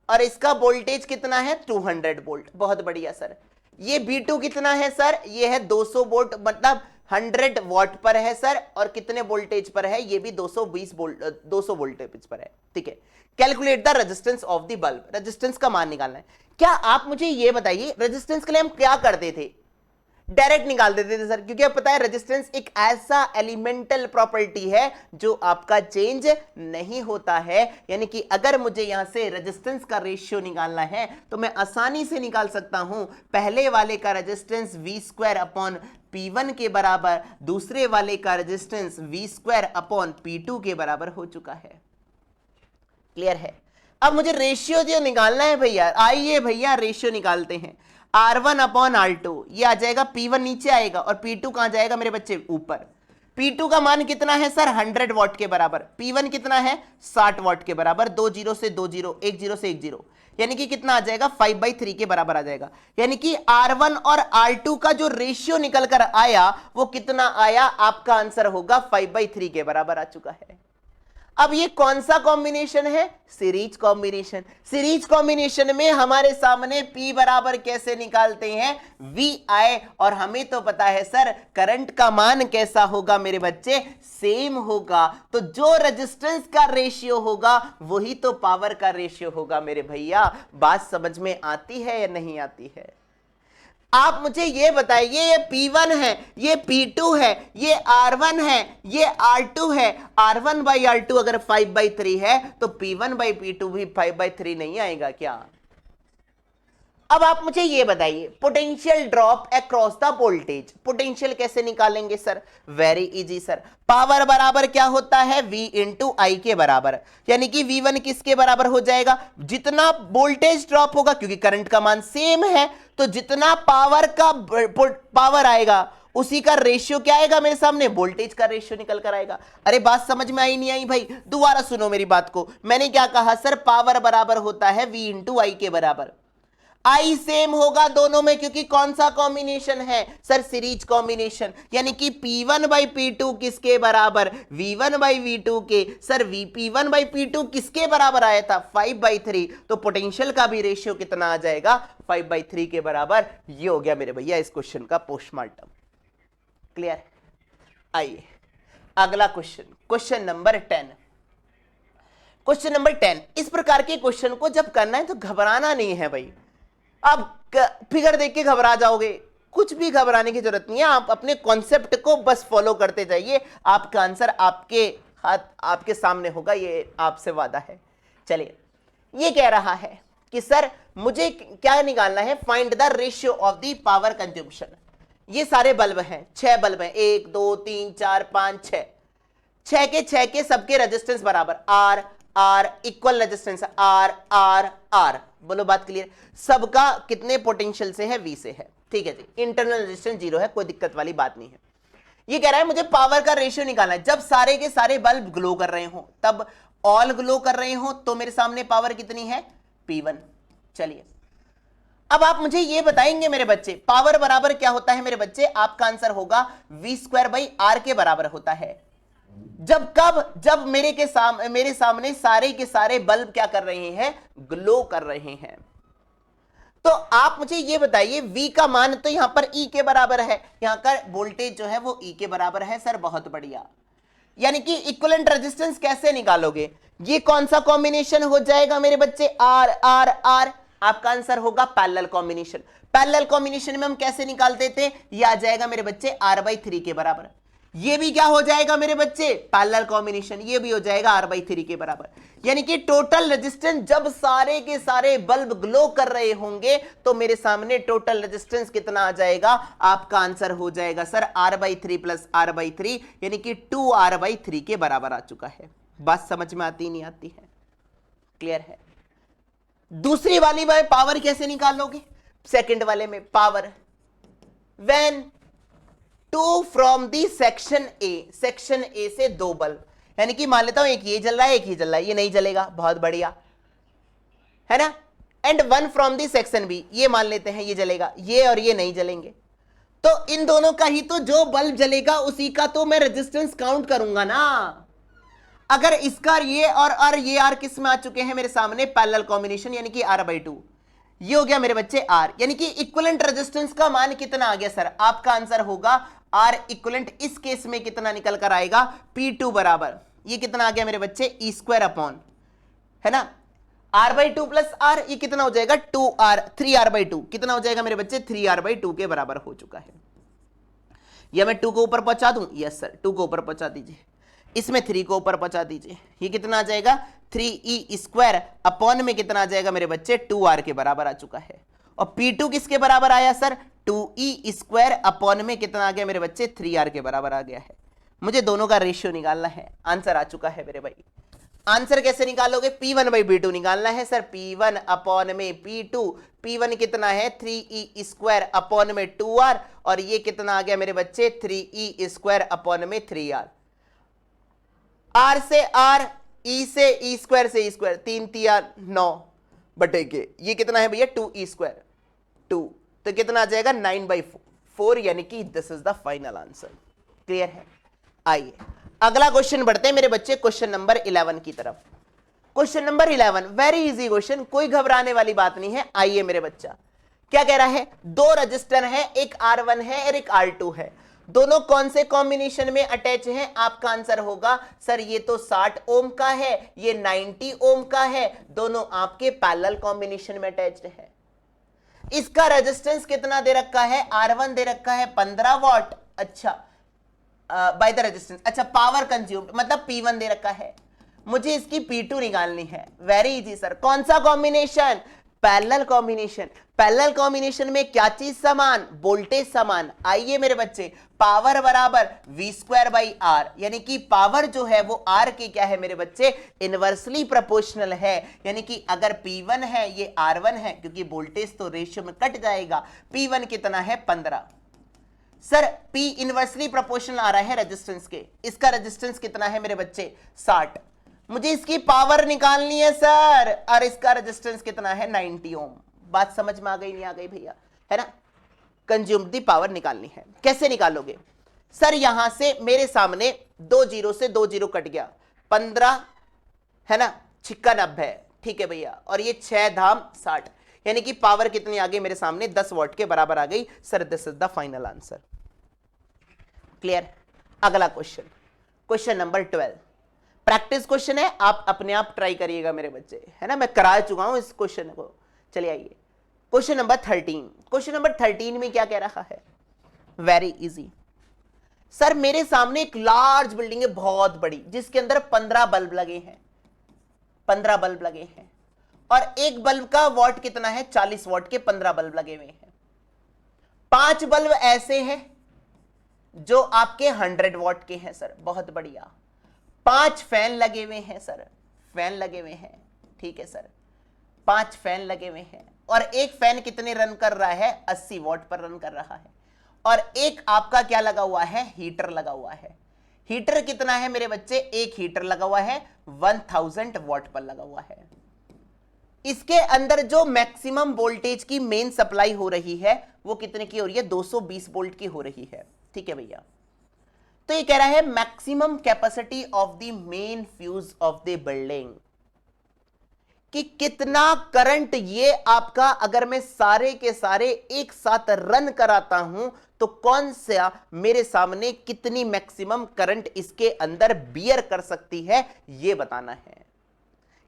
और इसका वोल्टेज कितना है 200 वोल्ट, बहुत बढ़िया सर। ये B2 कितना है सर, ये है 200 वोल्ट, मतलब 100 वॉट पर है सर, और कितने वोल्टेज पर है, ये भी 220 वोल्ट 200 वोल्टेज पर है। ठीक है, calculate the resistance of the bulb, resistance का मान निकालना है। क्या आप मुझे ये बताइए, रेजिस्टेंस के लिए हम क्या करते थे, डायरेक्ट निकाल देते थे सर, क्योंकि अब पता है रेजिस्टेंस एक ऐसा एलिमेंटल प्रॉपर्टी है जो आपका चेंज नहीं होता है। यानी कि अगर मुझे यहां से रेजिस्टेंस का रेशियो निकालना है तो मैं आसानी से निकाल सकता हूं, पहले वाले का रेजिस्टेंस V² अपॉन P1 के बराबर, दूसरे वाले का रेजिस्टेंस V² अपॉन P2 के बराबर हो चुका है। क्लियर है। अब मुझे रेशियो जो निकालना है भैया, आइए भैया रेशियो निकालते हैं। R1 अपॉन R2, ये आ जाएगा, P1 नीचे आएगा और P2 कहां जाएगा मेरे बच्चे, ऊपर। P2 का मान कितना है सर 100 वॉट के बराबर, P1 कितना है 60 वॉट के बराबर, 2 0 से 2 0, 1 0 से 1 0, यानी कि कितना आ जाएगा 5/3 के बराबर आ जाएगा। यानी कि R1 और R2 का जो रेशियो निकल कर आया वो कितना आया, आपका आंसर होगा 5/3 के बराबर आ चुका है। अब ये कौन सा कॉम्बिनेशन है, सीरीज कॉम्बिनेशन। सीरीज कॉम्बिनेशन में हमारे सामने P बराबर कैसे निकालते हैं, VI, और हमें तो पता है सर करंट का मान कैसा होगा मेरे बच्चे, सेम होगा। तो जो रेजिस्टेंस का रेशियो होगा वही तो पावर का रेशियो होगा मेरे भैया। बात समझ में आती है या नहीं आती है? आप मुझे ये बताइए, ये P1 है, ये P2 है, ये R1 है, ये R2 है। R1/R2 अगर 5/3 है तो P1/P2 भी 5/3 नहीं आएगा क्या? अब आप मुझे ये बताइए, potential drop across the voltage, potential कैसे निकालेंगे sir? Very easy sir, power बराबर क्या होता है, V इंटू आई के बराबर। यानी कि V1 किसके बराबर हो जाएगा, जितना वोल्टेज ड्रॉप होगा, क्योंकि करंट का मान सेम है, तो जितना पावर आएगा उसी का रेशियो क्या आएगा मेरे सामने, वोल्टेज का रेशियो निकल कर आएगा। अरे बात समझ में आई नहीं आई भाई? दोबारा सुनो मेरी बात को, मैंने क्या कहा सर, पावर बराबर होता है V इंटू आई के बराबर। आई सेम होगा दोनों में, क्योंकि कौन सा कॉम्बिनेशन है सर, सीरीज कॉम्बिनेशन। यानी कि P1/P2 किसके बराबर, V1/V2 के। सर P1/P2 किसके बराबर आया था, 5/3, तो पोटेंशियल का भी रेशियो कितना आ जाएगा, 5/3 के बराबर। ये हो गया मेरे भैया इस क्वेश्चन का पोस्टमार्टम। क्लियर? आइए अगला question, question number 10। Question number 10, इस प्रकार के क्वेश्चन को जब करना है तो घबराना नहीं है भाई। आप फिगर देख के घबरा जाओगे, कुछ भी घबराने की जरूरत नहीं है। आप अपने कॉन्सेप्ट को बस फॉलो करते जाइए, आपका आंसर आपके हाथ आपके सामने होगा, ये आपसे वादा है। चलिए, ये कह रहा है कि सर मुझे क्या निकालना है, find the ratio of the power consumption. ये सारे बल्ब हैं, 6 बल्ब हैं, 1 2 3 4 5 6, 6 के सबके रेजिस्टेंस बराबर, R R equal resistance, R R R. बोलो बात क्लियर? सबका कितने पोटेंशियल से है, V से है। ठीक है जी, इंटरनल रेजिस्टेंस 0 है, कोई दिक्कत वाली बात नहीं है। ये कह रहा है मुझे पावर का रेशियो निकालना है, जब सारे के सारे बल्ब ग्लो कर रहे हो, तब ऑल ग्लो कर रहे हो, तो मेरे सामने पावर कितनी है, P1। चलिए, अब आप मुझे ये बताएंगे मेरे बच्चे, पावर बराबर क्या होता है मेरे बच्चे, आपका आंसर होगा V²/R के बराबर होता है। जब कब, जब मेरे सामने सारे के सारे बल्ब क्या कर रहे हैं, ग्लो कर रहे हैं। तो आप मुझे ये बताइए, V का मान तो यहां पर E के बराबर है, यहां का वोल्टेज जो है वो E के बराबर है। सर बहुत बढ़िया, यानी कि इक्विवेलेंट रेजिस्टेंस कैसे निकालोगे, ये कौन सा कॉम्बिनेशन हो जाएगा मेरे बच्चे, R R R। आपका आंसर होगा पैरेलल कॉम्बिनेशन। पैरेलल कॉम्बिनेशन में हम कैसे निकालते थे, ये आ जाएगा मेरे बच्चे R/3 के बराबर। ये भी क्या हो जाएगा मेरे बच्चे, पैरेलल कॉम्बिनेशन, ये भी हो जाएगा R/3 के बराबर। यानी कि टोटल रेजिस्टेंस जब सारे के सारे बल्ब ग्लो कर रहे होंगे तो मेरे सामने टोटल रेजिस्टेंस कितना आ जाएगा, आपका आंसर हो जाएगा सर R/3 प्लस R/3 यानी कि 2R/3 के बराबर आ चुका है। बात समझ में आती नहीं आती है, क्लियर है। दूसरी वाली में पावर कैसे निकालोगे, सेकंड वाले में power when two from the section A, section A से दो बल्ब, यानी कि मान लेता हूं एक ये जल रहा है एक ही जल रहा है, ये नहीं जलेगा, बहुत बढ़िया है ना। And one from the section B, ये मान लेते हैं ये जलेगा, ये और ये नहीं जलेंगे, तो इन दोनों का ही तो जो बल्ब जलेगा उसी का तो मैं रेजिस्टेंस काउंट करूंगा ना। अगर इसका ये और ये आर किस में आ चुके हैं मेरे सामने, पैरेलल कॉम्बिनेशन, यानी कि R/2, ये हो गया मेरे बच्चे R, यानी कि इक्विवेलेंट रेजिस्टेंस का मान कितना आ गया सर, आपका आंसर होगा R इक्विवेलेंट, इस केस में कितना निकल कर आएगा, P2 बराबर, ये कितना आ गया मेरे बच्चे, E² अपॉन, है ना, R/2 प्लस R, ये कितना हो जाएगा 2R, 3R/2, कितना हो जाएगा मेरे बच्चे, 3R/2 के बराबर हो चुका है। या मैं 2 को ऊपर पहुंचा दूं, यस सर 2 को ऊपर पहुंचा दीजिए, इसमें 3 को ऊपर पहुंचा दीजिए, ये कितना आ जाएगा 3E² अपॉन में कितना आ जाएगा मेरे बच्चे, 2R के बराबर आ चुका है। और P2 किसके बराबर आया सर, 2E² अपॉन में कितना आ गया मेरे बच्चे, 3R के बराबर आ गया है। मुझे दोनों का रेशियो निकालना है, आंसर आ चुका है मेरे भाई। आंसर कैसे निकालोगे, P1/P2 निकालना है सर, P1 अपॉन में P2, P1 कितना है 3E² अपॉन में 2R, और ये कितना आ गया मेरे बच्चे 3E² अपॉन में 3R। R से R, E से E² से E², 3 3 9 बटे के, ये कितना है भैया 2E², 2, तो कितना आ जाएगा 9/4, यानी कि this is the final answer. Clear है। आइए अगला क्वेश्चन बढ़ते हैं मेरे बच्चे, क्वेश्चन नंबर 11 की तरफ। Question number 11 very easy question, कोई घबराने वाली बात नहीं है। आइए मेरे बच्चा, क्या कह रहा है, दो रजिस्टर है, एक R1 है और एक R2 है, दोनों कौन से कॉम्बिनेशन में अटैच हैं, आपका आंसर होगा सर ये तो 60 ओम का है, ये 90 ओम का है, दोनों आपके पैरेलल कॉम्बिनेशन में अटैच्ड है। इसका रेजिस्टेंस कितना दे रखा है, R1 दे रखा है 15 वॉट, अच्छा बाय द रेजिस्टेंस, अच्छा पावर कंज्यूम्ड मतलब P1 दे रखा है, मुझे इसकी P2 निकालनी है। वेरी इजी सर, कौन सा combination, parallel combination. Parallel combination में क्या चीज समान, वोल्टेज समान। आइए मेरे बच्चे, पावर बराबर V²/R, यानी कि पावर जो है वो R के क्या है मेरे बच्चे, इनवर्सली प्रोपोर्शनल है, यानी कि अगर P1 है ये R1 है, क्योंकि वोल्टेज तो रेशियो में कट जाएगा। P1 कितना है 15, सर P इनवर्सली प्रोपोर्शनल आ रहा है रेजिस्टेंस के, इसका रेजिस्टेंस कितना है मेरे बच्चे 60, मुझे इसकी पावर निकालनी है सर, और इसका रेजिस्टेंस कितना है 90 ओम। बात समझ में आ गई नहीं आ गई भैया, है ना। कंज्यूम्ड दी पावर निकालनी है, कैसे निकालोगे सर, यहां से मेरे सामने 2 0 से 2 0 कट गया, 15 है ना, 90, ठीक है भैया, और ये 6 धाम 60, यानी कि पावर कितनी आ गई मेरे सामने 10 वॉट के बराबर आ गई sir, this is the final answer. Clear. अगला question, question number 12, practice question है, आप अपने आप ट्राई करिएगा मेरे बच्चे, है ना, मैं करा चुका हूं इस क्वेश्चन को। चलिए आइए क्वेश्चन नंबर 13। क्वेश्चन नंबर 13 में क्या कह रहा है, वेरी इजी सर, मेरे सामने एक लार्ज बिल्डिंग है बहुत बड़ी, जिसके अंदर 15 बल्ब लगे हैं, 15 बल्ब लगे हैं, और एक बल्ब का वॉट कितना है 40 वॉट के 15 बल्ब लगे हुए हैं। 5 बल्ब ऐसे हैं जो आपके 100 वॉट के हैं सर, बहुत बढ़िया। 5 फैन लगे हुए हैं सर, फैन लगे हुए हैं, ठीक है सर, 5 फैन लगे हुए हैं, और एक फैन कितने रन कर रहा है 80 वॉट पर रन कर रहा है, और एक आपका क्या लगा हुआ है, हीटर लगा हुआ है। हीटर कितना है मेरे बच्चे, एक हीटर लगा हुआ है 1000 वॉट पर लगा हुआ है। इसके अंदर जो मैक्सिमम वोल्टेज की मेन सप्लाई हो रही है वो कितने की हो रही है, 220 वोल्ट की हो रही है, ठीक है भैया। तो ये कह रहा है maximum capacity of the main fuse of the building, कि कितना करंट ये आपका, अगर मैं सारे के सारे एक साथ रन कराता हूं तो कौन सा मेरे सामने कितनी मैक्सिमम करंट इसके अंदर बियर कर सकती है, ये बताना है।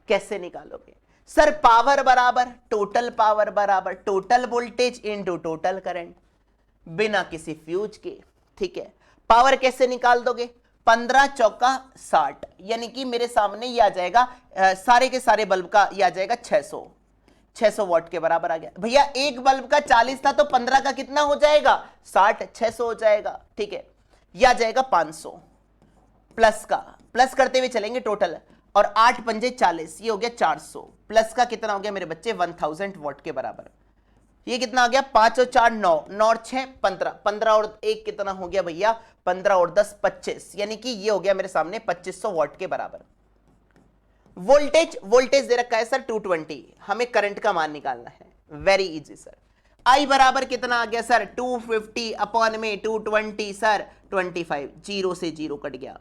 कैसे निकालोगे सर, पावर बराबर टोटल पावर बराबर total voltage into total current, बिना किसी फ्यूज के, ठीक है। पावर कैसे निकाल दोगे? 15 चौका 60, यानी कि मेरे सामने ये आ जाएगा सारे के सारे बल्ब का ये आ जाएगा 600 वॉट के बराबर आ गया भैया। एक बल्ब का 40 था तो 15 का कितना हो जाएगा? 60, 600 हो जाएगा। ठीक है, यह आ जाएगा 500 प्लस का, प्लस करते हुए चलेंगे टोटल, और 8 पंजे 40, ये हो गया 400 प्लस का कितना हो गया मेरे बच्चे? 1000 वॉट के बराबर। ये कितना आ गया? 5 और 4 9, 9 और 6 15, 15 और 1 कितना हो गया भैया? 15 और 10 25, यानी कि ये हो गया मेरे सामने 2500 वॉट के बराबर। वोल्टेज दे रखा है सर 220, हमें करंट का मान निकालना है। Very easy sir. आई बराबर कितना आ गया सर? 250 अपॉन में 220 सर 25, जीरो से जीरो कट गया,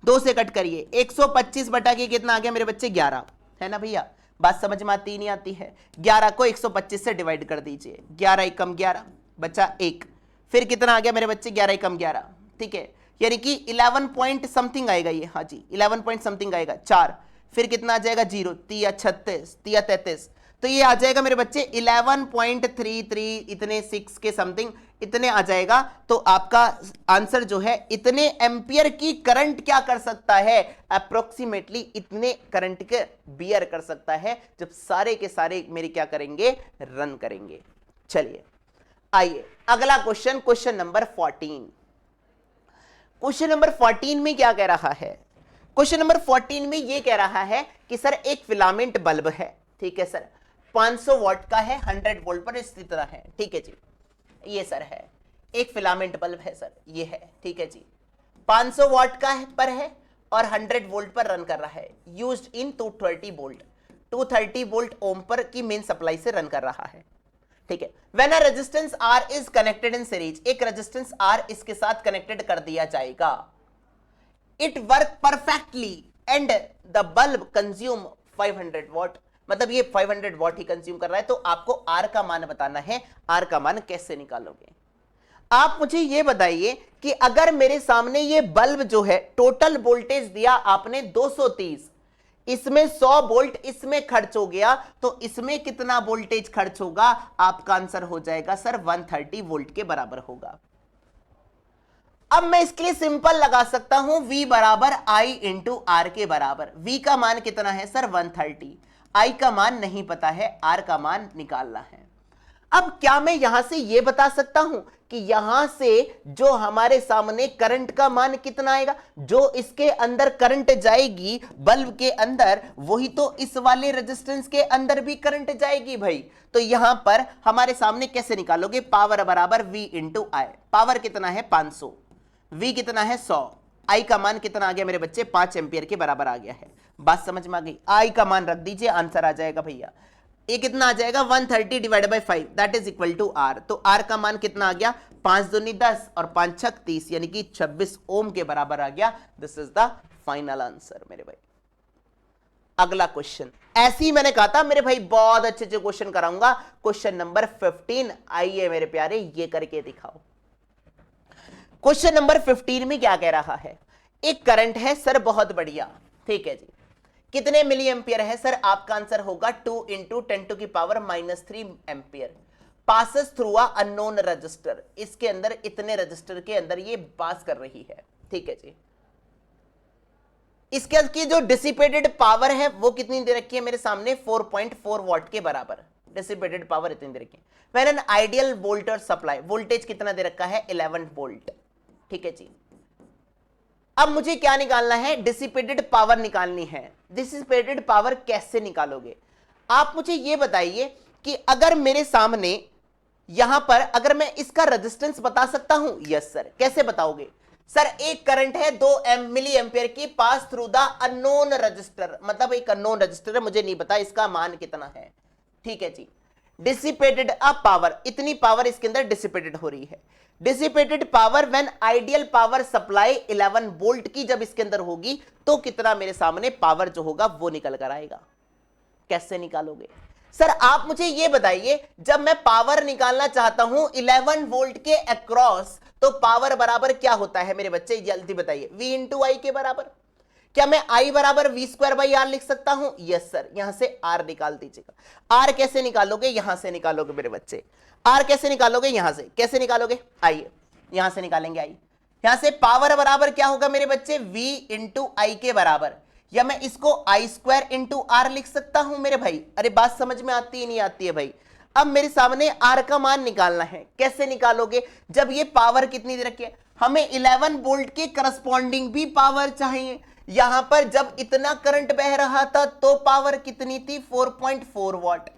2 से कट करिए, 125 बटा के कितना आ गया मेरे बच्चे? 11, है ना भैया? बात समझ में आती नहीं आती है? 11 को 125 से डिवाइड कर दीजिए, 11 एकम 11 बचा 1, फिर कितना आ गया मेरे बच्चे? 11 एकम 11, ठीक है, यानी कि 11 पॉइंट समथिंग आएगा ये, हाँ जी 11 पॉइंट समथिंग आएगा। 4, फिर कितना आ जाएगा? 0, 3 36, 3 33, तो ये आ जाएगा मेरे बच्चे 11.33 इतने 6 के समथिंग इतने आ जाएगा। तो आपका आंसर जो है इतने एम्पियर की करंट क्या कर सकता है? अप्रोक्सीमेटली इतने करंट के बियर कर सकता है जब सारे के सारे मेरे क्या करेंगे? रन करेंगे। चलिए आइए अगला question, question number 14। Question number 14 में क्या कह रहा है? क्वेश्चन नंबर 14 में ये कह रहा है कि सर एक फिलामेंट बल्ब है, ठीक है सर, 500 वॉट का है, 100 वोल्ट पर स्थित है, ठीक है जी, ये सर है एक फिलामेंट बल्ब है सर, ये है, ठीक है जी, 500 वॉट का है पर है और 100 वोल्ट पर रन कर रहा है, यूज्ड इन 230 वोल्ट ओम पर की मेन सप्लाई से रन कर रहा है, ठीक है। When a resistance R is connected in series, एक रेजिस्टेंस R इसके साथ कनेक्टेड कर दिया जाएगा, it work perfectly and the bulb consume 500 what, मतलब ये 500 वॉट ही कंज्यूम कर रहा है। तो आपको R का मान बताना है। R का मान कैसे निकालोगे? आप मुझे ये बताइए कि अगर मेरे सामने ये बल्ब जो है टोटल वोल्टेज दिया आपने 230, इसमें 100 वोल्ट इसमें खर्च हो गया, तो इसमें कितना वोल्टेज खर्च होगा? आपका आंसर हो जाएगा सर 130 वोल्ट के बराबर होगा। अब मैं इसके लिए सिंपल लगा सकता हूं V बराबर I इंटू R के बराबर। V का मान कितना है सर? 130, I का मान नहीं पता है, R का मान निकालना है। अब क्या मैं यहां से यह बता सकता हूं कि यहां से जो हमारे सामने करंट का मान कितना आएगा? जो इसके अंदर करंट जाएगी बल्ब के अंदर, वही तो इस वाले रेजिस्टेंस के अंदर भी करंट जाएगी भाई। तो यहां पर हमारे सामने कैसे निकालोगे? पावर बराबर V इंटू I। पावर कितना है? 500, V कितना है? 100, I का मान कितना आ गया मेरे बच्चे? 5 एम्पियर के बराबर आ गया है। बात समझ में आ गई? I का मान रख दीजिए, आंसर आ जाएगा भैया। ये कितना आ जाएगा? 130 divide by 5 that is equal to R। तो R का मान कितना आ गया? 5 दूनी 10 और 5 छक 30, यानी कि 26 ओम के बराबर आ गया। This is the final answer मेरे भाई। अगला क्वेश्चन, ऐसे ही मैंने कहा था मेरे भाई बहुत अच्छे अच्छे क्वेश्चन कराऊंगा। क्वेश्चन नंबर 15, आइए मेरे प्यारे ये करके दिखाओ। क्वेश्चन नंबर 15 में क्या कह रहा है? एक करंट है सर बहुत बढ़िया, ठीक है जी, कितने मिली एम्पियर है सर? आपका आंसर होगा 2 इंटू 10 टू की power -3 ampere, passes through a unknown register. इसके अंदर इतने रजिस्टर के अंदर ये पास कर रही है, ठीक है जी। इसके की जो डिसिपेटेड पावर है वो कितनी दे रखी है मेरे सामने? 4.4 वॉट के बराबर डिसिपेटेड पावर इतनी दे रखी है। When an ideal voltage supply, voltage कितना दे रखा है? 11 वोल्ट, ठीक है जी। अब मुझे क्या निकालना है? डिसिपेटेड पावर निकालनी है। डिसिपेटेड पावर कैसे निकालोगे? आप मुझे यह बताइए कि अगर मेरे सामने यहां पर अगर मैं इसका रेजिस्टेंस बता सकता हूं? Yes sir. कैसे बताओगे? सर एक करंट है 2 मिली एम्पियर की pass through the unknown register, मतलब एक अननोन रजिस्टर है, मुझे नहीं पता इसका मान कितना है, ठीक है जी। डिसिपेटेड अ पावर, इतनी पावर इसके अंदर डिसिपेटेड हो रही है। Dissipated power when ideal power supply 11 volt की जब इसके अंदर होगी तो कितना मेरे सामने पावर जो होगा वो निकल कर आएगा। कैसे निकालोगे? सर आप मुझे यह बताइए, जब मैं पावर निकालना चाहता हूं 11 वोल्ट के अक्रॉस, तो पावर बराबर क्या होता है मेरे बच्चे? जल्दी बताइए। V इंटू आई के बराबर। क्या मैं I बराबर V स्क्वायर बाई R लिख सकता हूं? Yes sir. यहां से R निकाल दीजिएगा। R कैसे निकालोगे? यहां से निकालोगे मेरे बच्चे। R कैसे निकालोगे? यहां से। कैसे निकालोगे? आइए यहां से निकालेंगे I। यहां से पावर बराबर क्या होगा मेरे बच्चे, v इंटू आई के बराबर, या मैं इसको आई स्क्वायर इंटू आर लिख सकता हूं मेरे भाई। अरे बात समझ में आती है नहीं आती है भाई। अब मेरे सामने आर का मान निकालना है, कैसे निकालोगे, जब ये पावर कितनी दे रखी है, हमें 11 वोल्ट के करस्पॉन्डिंग भी पावर चाहिए। यहां पर जब इतना करंट बह रहा था तो पावर कितनी थी, 4.4 वॉट।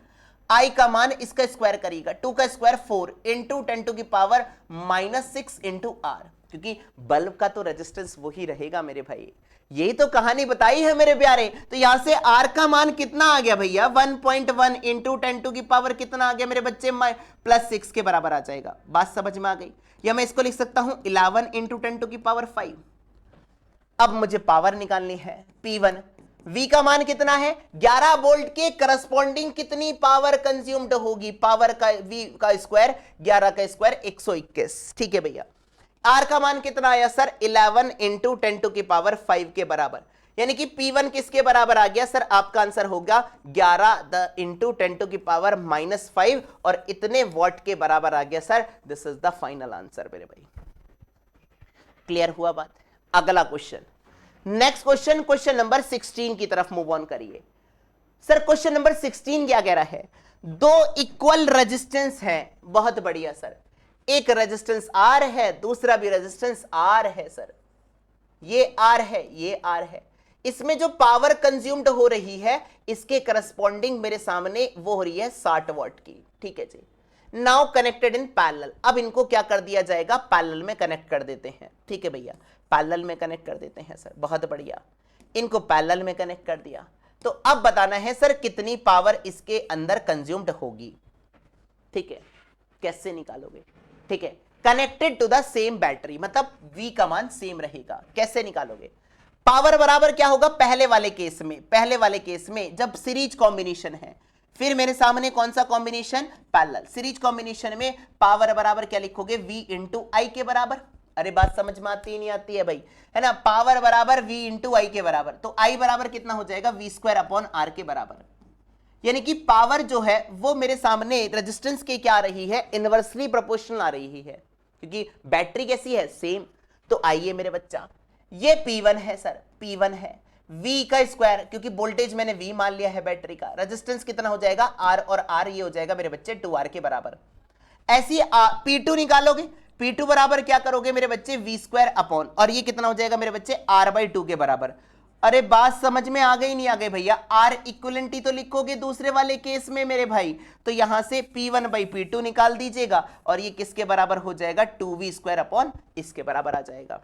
आई का मान इसका स्क्वायर करेगा, 2 का स्क्वायर 4 इंटू 10 टू की पावर -6 इंटू आर, क्योंकि बल्ब का तो रेजिस्टेंस वही रहेगा मेरे भाई। यही तो कहानी बताई है मेरे प्यारे। तो यहां से आर का मान कितना आ गया भैया, 1.1 इंटू 10 टू की पावर कितना आ गया मेरे बच्चे, +6 के बराबर आ जाएगा। बात समझ में आ गई। या मैं इसको लिख सकता हूं 11 इंटू 10 टू की पावर 5। अब मुझे पावर निकालनी है P1। V का मान कितना है, 11 वोल्ट के करस्पॉन्डिंग कितनी पावर कंज्यूम्ड होगी, पावर का V का स्क्वायर 11 का स्क्वायर 121। ठीक है भैया। R का मान कितना आया सर, 11 इंटू 10 टू की पावर 5 के बराबर, यानी कि P1 किसके बराबर आ गया सर, आपका आंसर होगा 11 इंटू 10 टू की पावर -5 और इतने वॉट के बराबर आ गया sir. This is the final answer मेरे भाई। क्लियर हुआ बात। अगला question, next question, question number 16 की तरफ मूव ऑन करिए। सर क्वेश्चन नंबर 16 क्या कह रहा है, दो इक्वल रेजिस्टेंस है। बहुत बढ़िया सर, एक रेजिस्टेंस आर है, दूसरा भी रेजिस्टेंस आर है सर। ये आर है, ये आर है। इसमें जो पावर कंज्यूम्ड हो रही है इसके करस्पॉन्डिंग मेरे सामने वो हो रही है 60 वॉट की। ठीक है ji. Now connected in parallel. अब इनको क्या कर दिया जाएगा, पैरेलल में कनेक्ट कर देते हैं। ठीक है भैया, पैरेलल में कनेक्ट कर देते हैं सर। बहुत बढ़िया, इनको पैरेलल में कनेक्ट कर दिया। तो अब बताना है सर कितनी पावर इसके अंदर कंज्यूम्ड होगी। ठीक है, कैसे निकालोगे। ठीक है, connected to the same battery, मतलब V का मान सेम रहेगा। कैसे निकालोगे, पावर बराबर क्या होगा, पहले वाले केस में जब सीरीज कॉम्बिनेशन है, फिर मेरे सामने कौन सा कॉम्बिनेशन, पैरेलल। सीरीज कॉम्बिनेशन में पावर बराबर क्या लिखोगे, V इंटू आई के बराबर। अरे बात समझ में आती नहीं आती है भाई, है ना। पावर बराबर V इंटू आई के बराबर, तो I बराबर कितना हो जाएगा, V स्क्वायर अपॉन R के बराबर। यानी कि पावर जो है वो मेरे सामने रेजिस्टेंस के क्या आ रही है, इनवर्सली प्रोपोर्शनल आ रही है, क्योंकि बैटरी कैसी है, सेम। तो आइए मेरे बच्चा, ये P1 है सर, P1 है। V का स्क्वायर, क्योंकि वोल्टेज मैंने V मान लिया है बैटरी का, रेजिस्टेंस कितना हो जाएगा, R, और R ये हो जाएगा मेरे बच्चे 2R के बराबर। ऐसी P2 निकालोगे, P2 बराबर क्या करोगे मेरे बच्चे, V स्क्वायर अपॉन, और ये कितना हो जाएगा मेरे बच्चे, R/2 के बराबर। अरे बात समझ में आ गई नहीं आ गई भैया, R इक्विवेलेंट ही तो लिखोगे दूसरे वाले केस में मेरे भाई। तो यहां से P1/P2 निकाल दीजिएगा और ये किसके बराबर हो जाएगा, 2V स्क्वायर अपॉन इसके बराबर आ जाएगा।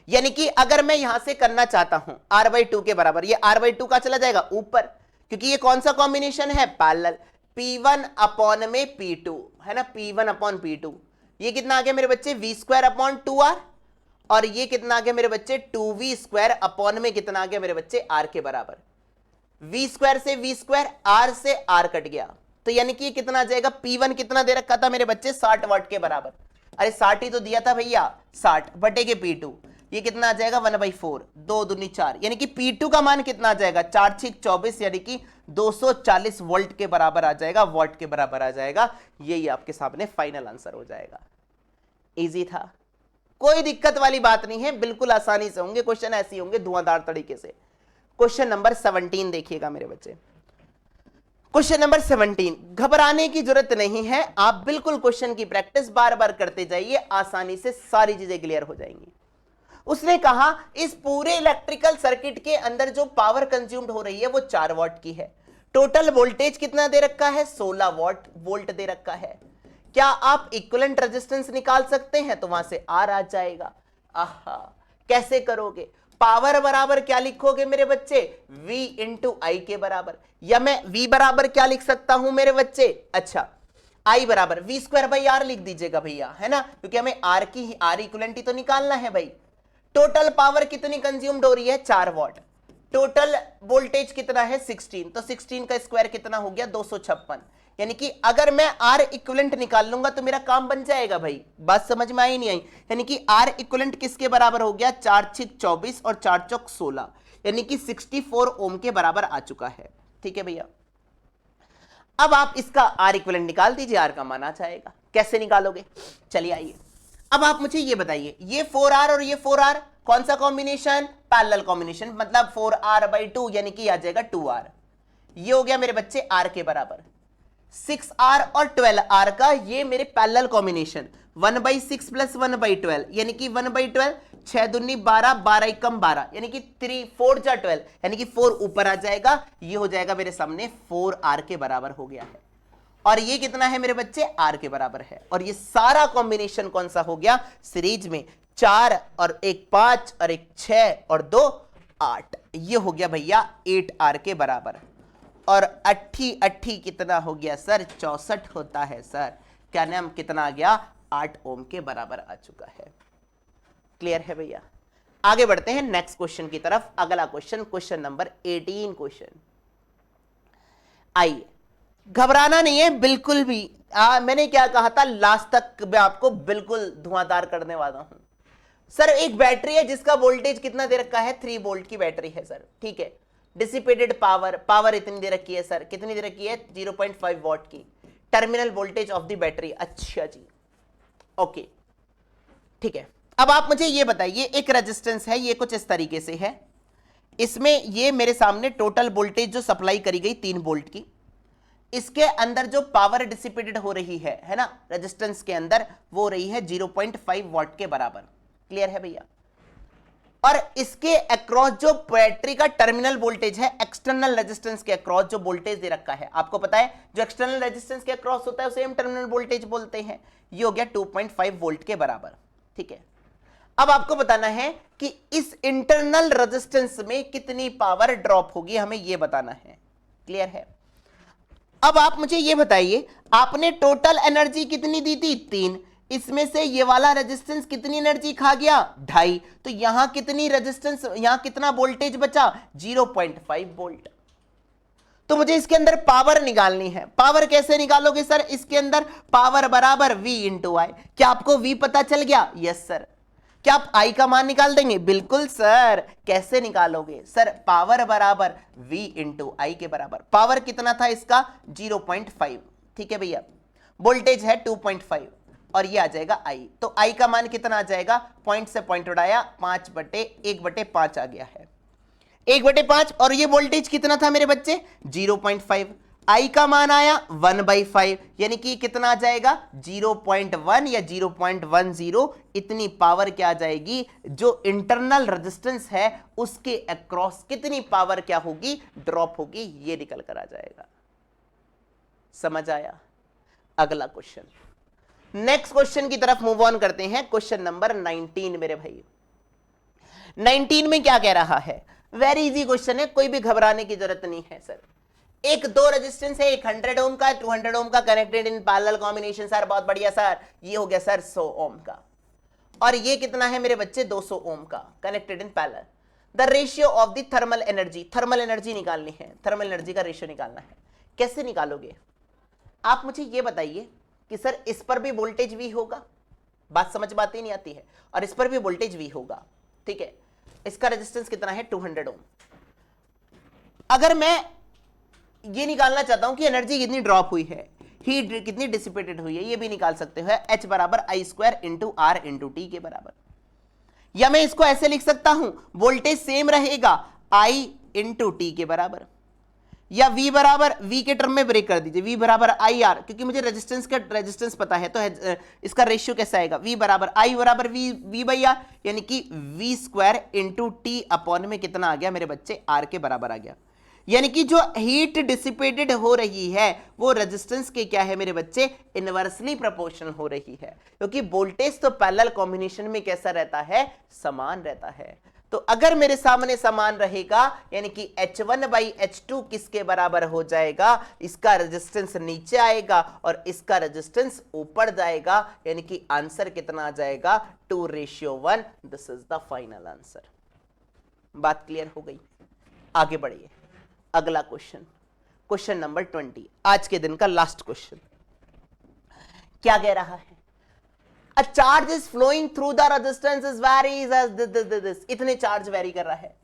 यानी कि अगर मैं यहां से करना चाहता हूं R/2 के बराबर, ये R/2 का चला जाएगा ऊपर, क्योंकि ये कौन सा कॉम्बिनेशन है, पैरेलल। P1 अपॉन में P2 है ना, P1 अपॉन P2, ये कितना आ गया मेरे बच्चे, V स्क्वायर अपॉन 2R, और ये कितना आ गया मेरे बच्चे, 2V स्क्वायर अपॉन में कितना आ गया मेरे बच्चे, R के बराबर। V स्क्वायर से V स्क्वायर, R से R कट गया, तो यानी कि ये कितना आ जाएगा, P1 कितना दे रखा था मेरे बच्चे, 60 वाट के बराबर। अरे 60 ही तो दिया था भैया, 60 बटे के P2, ये कितना आ जाएगा, 1/4, 2 दूनी 4, यानी कि P2 का मान कितना आ जाएगा, 4 6 24, यानी कि 240 वोल्ट के बराबर आ जाएगा, वॉट के बराबर आ जाएगा। यही आपके सामने फाइनल आंसर हो जाएगा। इजी था, कोई दिक्कत वाली बात नहीं है, बिल्कुल आसानी से होंगे क्वेश्चन, ऐसे होंगे धुआंधार तरीके से। क्वेश्चन नंबर 17 देखिएगा मेरे बच्चे। क्वेश्चन नंबर 17, घबराने की जरूरत नहीं है, आप बिल्कुल क्वेश्चन की प्रैक्टिस बार बार करते जाइए, आसानी से सारी चीजें क्लियर हो जाएंगी। उसने कहा इस पूरे इलेक्ट्रिकल सर्किट के अंदर जो पावर कंज्यूम्ड हो रही है वो 4 वॉट की है। टोटल वोल्टेज कितना दे रखा है, 16 वोल्ट दे रखा है। क्या आप इक्विवेलेंट रेजिस्टेंस निकाल सकते हैं, तो वहां से आर आ जाएगा। आहा, कैसे करोगे, पावर बराबर क्या लिखोगे मेरे बच्चे, V इंटू आई के बराबर, या मैं V बराबर क्या लिख सकता हूं मेरे बच्चे, अच्छा I बराबर V स्क्वायर बाई आर लिख दीजिएगा भैया, है ना, क्योंकि हमें R की R इक्विवेलेंट ही तो निकालना है भाई। टोटल पावर कितनी कंज्यूम्ड हो रही है, 4 वॉट। टोटल वोल्टेज कितना है, 16, तो 16 का स्क्वायर कितना हो गया, 256। यानी कि अगर मैं R इक्विवेलेंट निकाल लूंगा तो मेरा काम बन जाएगा भाई। बात समझ में आई नहीं आई, यानी कि R इक्विवेलेंट किसके बराबर हो गया, 4 6 24 और 4 चौक 16, यानी कि 64 ओम के बराबर आ चुका है। ठीक है भैया, अब आप इसका R इक्विवेलेंट निकाल दीजिए, R का मान आ जाएगा। कैसे निकालोगे, चलिए आइए, अब आप मुझे ये बताइए, ये 4R और ये 4R कौन सा कॉम्बिनेशन? पैरेलल कॉम्बिनेशन, मतलब 4R/2 यानी कि आ जाएगा 2R। ये हो गया मेरे बच्चे R के बराबर। 6R और 12R का ये मेरे पैरेलल कॉम्बिनेशन 1/6 प्लस 1/12 यानी कि 1/12, 6 दूनी 12, 12 एकम 12 यानी कि 4 जा 12 यानी कि 4 ऊपर आ जाएगा। ये हो जाएगा मेरे सामने 4R के बराबर हो गया है। और ये कितना है मेरे बच्चे? R के बराबर है। और ये सारा कॉम्बिनेशन कौन सा हो गया सीरीज में? 4 और 1 5 और 1 6 और 2 8। ये हो गया भैया 8R के बराबर। और 80 कितना हो गया सर? 64 होता है सर। क्या नाम कितना आ गया? 8 ओम के बराबर आ चुका है। क्लियर है भैया? आगे बढ़ते हैं नेक्स्ट क्वेश्चन की तरफ। अगला क्वेश्चन, क्वेश्चन नंबर 18 क्वेश्चन। आइए, घबराना नहीं है बिल्कुल भी। मैंने क्या कहा था लास्ट तक, मैं आपको बिल्कुल धुआंधार करने वाला हूं। सर एक बैटरी है जिसका वोल्टेज कितना दे रखा है? 3 वोल्ट की बैटरी है सर, ठीक है। डिसिपेटेड पावर इतनी दे रखी है सर, कितनी दे रखी है? 0.5 वॉट की। Terminal voltage of the battery, अच्छा जी, ओके, ठीक है। अब आप मुझे ये बताइए, एक रेजिस्टेंस है, ये कुछ इस तरीके से है। इसमें ये मेरे सामने टोटल वोल्टेज जो सप्लाई करी गई 3 वोल्ट की, इसके अंदर जो पावर डिसिपेटेड हो रही है ना, रेजिस्टेंस के अंदर, वो रही है 0.5 वॉट के बराबर। क्लियर है भैया? और इसके अक्रॉस जो बैटरी का टर्मिनल वोल्टेज है, एक्सटर्नल रेजिस्टेंस के अक्रॉस जो वोल्टेज दे रखा है, आपको पता है जो एक्सटर्नल रेजिस्टेंस के अक्रॉस होता है उसे हम टर्मिनल वोल्टेज बोलते हैं। ये हो गया 2.5 वोल्ट के बराबर, ठीक है। अब आपको बताना है कि इस इंटरनल रेजिस्टेंस में कितनी पावर ड्रॉप होगी, हमें यह बताना है। क्लियर है? अब आप मुझे यह बताइए, आपने टोटल एनर्जी कितनी दी थी? 3। इसमें से ये वाला रेजिस्टेंस कितनी एनर्जी खा गया? 2.5। तो यहां कितनी रेजिस्टेंस, यहां कितना वोल्टेज बचा? 0.5 वोल्ट। तो मुझे इसके अंदर पावर निकालनी है। पावर कैसे निकालोगे सर? इसके अंदर पावर बराबर V इंटू आई। क्या आपको V पता चल गया? Yes sir. क्या आप I का मान निकाल देंगे? बिल्कुल सर। कैसे निकालोगे सर? पावर बराबर V इंटू आई के बराबर। पावर कितना था इसका? 0.5, ठीक है भैया। वोल्टेज है 2.5 और ये आ जाएगा I। तो I का मान कितना आ जाएगा? पॉइंट से पॉइंट उड़ाया, 5/1/5 आ गया है। 1/5। और ये वोल्टेज कितना था मेरे बच्चे? 0.5। I का मान आया 1/5 यानी कि कितना आ जाएगा? 0.1 या 0.10। इतनी पावर क्या आ जाएगी? जो इंटरनल रेजिस्टेंस है उसके अक्रॉस कितनी पावर क्या होगी? ड्रॉप होगी। ये निकल कर आ जाएगा। समझ आया? अगला क्वेश्चन, नेक्स्ट क्वेश्चन की तरफ मूव ऑन करते हैं। क्वेश्चन नंबर 19 मेरे भाई। 19 में क्या कह रहा है? वेरी इजी क्वेश्चन है, कोई भी घबराने की जरूरत नहीं है सर। एक 2 रेजिस्टेंस है, एक 100 ओम का, 200 ओम का, connected in parallel combination sir. बहुत बढ़िया सर। ये हो गया सर 100 ओम का। और ये कितना है मेरे बच्चे? 200 ओम का, connected in parallel. The ratio of the thermal energy, thermal energy निकालनी है, थर्मल एनर्जी का रेशियो निकालना है। कैसे निकालोगे? आप मुझे ये बताइए कि सर इस पर भी वोल्टेज V होगा, बात समझ बात ही नहीं आती है, और इस पर भी वोल्टेज V होगा, ठीक है। इसका रेजिस्टेंस कितना है? 200 ओम। अगर मैं ये निकालना चाहता हूं कि एनर्जी कितनी ड्रॉप हुई है, हीट कितनी डिसिपेटेड हुई है, ये भी निकाल सकते हो। H बराबर I² into R into T के बराबर। या मैं इसको ऐसे लिख सकता हूं, वोल्टेज सेम रहेगा I इंटू T के बराबर। या V बराबर, V के टर्म में ब्रेक कर दीजिए, V बराबर IR, क्योंकि मुझे रेजिस्टेंस पता है, तो इसका रेशियो कैसा आएगा? V बराबर I बराबर V/R यानी कि V² इंटू T अपॉन में कितना आ गया मेरे बच्चे? R के बराबर आ गया। यानी कि जो हीट डिसिपेटेड हो रही है वो रेजिस्टेंस के क्या है मेरे बच्चे? इनवर्सली प्रोपोर्शनल हो रही है, क्योंकि वोल्टेज तो पैरेलल कॉम्बिनेशन में कैसा रहता है? समान रहता है। तो अगर मेरे सामने समान रहेगा यानी कि H1/H2 किसके बराबर हो जाएगा? इसका रेजिस्टेंस नीचे आएगा और इसका रेजिस्टेंस ऊपर जाएगा, यानी कि आंसर कितना आ जाएगा? 2:1। This is the final answer. बात क्लियर हो गई? आगे बढ़िए। अगला क्वेश्चन, क्वेश्चन नंबर 20, आज के दिन का लास्ट क्वेश्चन। क्या कह रहा है? A charge is flowing through the resistance is varies as this. इतने चार्ज वेरी कर रहा है।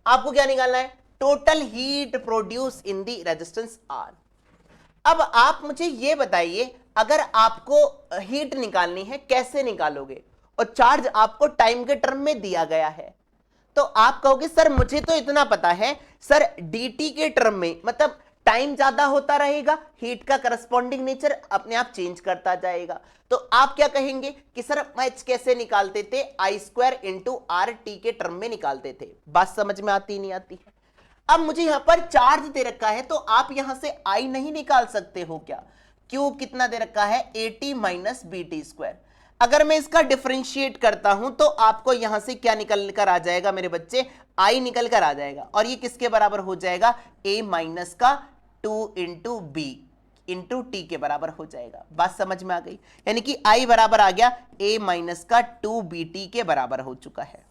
आपको क्या निकालना है? Total heat produce in the resistance R। अब आप मुझे ये बताइए, अगर आपको हीट निकालनी है कैसे निकालोगे? और चार्ज आपको टाइम के टर्म में दिया गया है। तो आप कहोगे सर मुझे तो इतना पता है सर dt के टर्म में मतलब टाइम ज्यादा होता रहेगा, हीट का करस्पॉन्डिंग नेचर अपने आप चेंज करता जाएगा। तो आप क्या कहेंगे कि सर h कैसे निकालते थे, आई स्क्वायर इंटू आर टी के टर्म में निकालते थे। बात समझ में आती नहीं आती है? अब मुझे यहां पर चार्ज दे रखा है तो आप यहां से आई नहीं निकाल सकते हो क्या? क्यों, कितना दे रखा है, AT माइनस BT स्क्वायर। अगर मैं इसका डिफरेंशिएट करता हूं तो आपको यहां से क्या निकल कर आ जाएगा मेरे बच्चे, आई निकल कर आ जाएगा और ये किसके बराबर हो जाएगा, a माइनस का 2 इंटू बी इंटू टी के बराबर हो जाएगा। बात समझ में आ गई? यानी कि I बराबर आ गया a माइनस का 2BT के बराबर हो चुका है,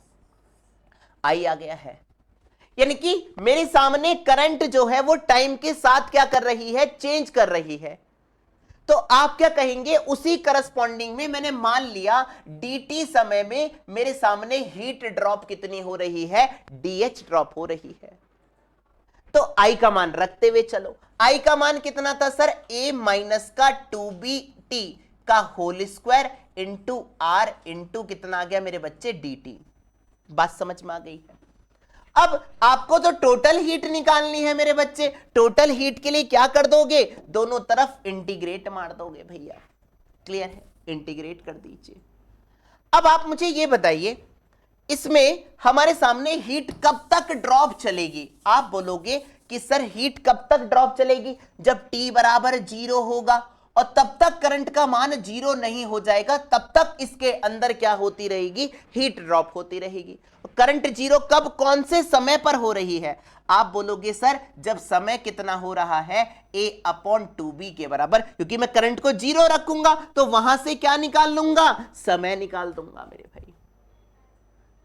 I आ गया है। यानी कि मेरे सामने करंट जो है वो टाइम के साथ क्या कर रही है, चेंज कर रही है। तो आप क्या कहेंगे, उसी करस्पॉन्डिंग में मैंने मान लिया dt समय में मेरे सामने हीट ड्रॉप कितनी हो रही है, dH ड्रॉप हो रही है। तो I का मान रखते हुए चलो, I का मान कितना था सर, a माइनस का 2BT का whole square into R into कितना आ गया मेरे बच्चे, dt। बात समझ में आ गई है? अब आपको तो टोटल हीट निकालनी है मेरे बच्चे। टोटल हीट के लिए क्या कर दोगे, दोनों तरफ इंटीग्रेट मार दोगे भैया। क्लियर है? इंटीग्रेट कर दीजिए। अब आप मुझे ये बताइए, इसमें हमारे सामने हीट कब तक ड्रॉप चलेगी? आप बोलोगे कि सर हीट कब तक ड्रॉप चलेगी, जब t बराबर 0 होगा और तब तक करंट का मान 0 नहीं हो जाएगा, तब तक इसके अंदर क्या होती रहेगी, हीट ड्रॉप होती रहेगी। करंट 0 कब, कौन से समय पर हो रही है? आप बोलोगे सर जब समय कितना हो रहा है, a अपॉन 2b के बराबर, क्योंकि मैं करंट को 0 रखूंगा तो वहां से क्या निकाल लूंगा, समय निकाल दूंगा मेरे भाई।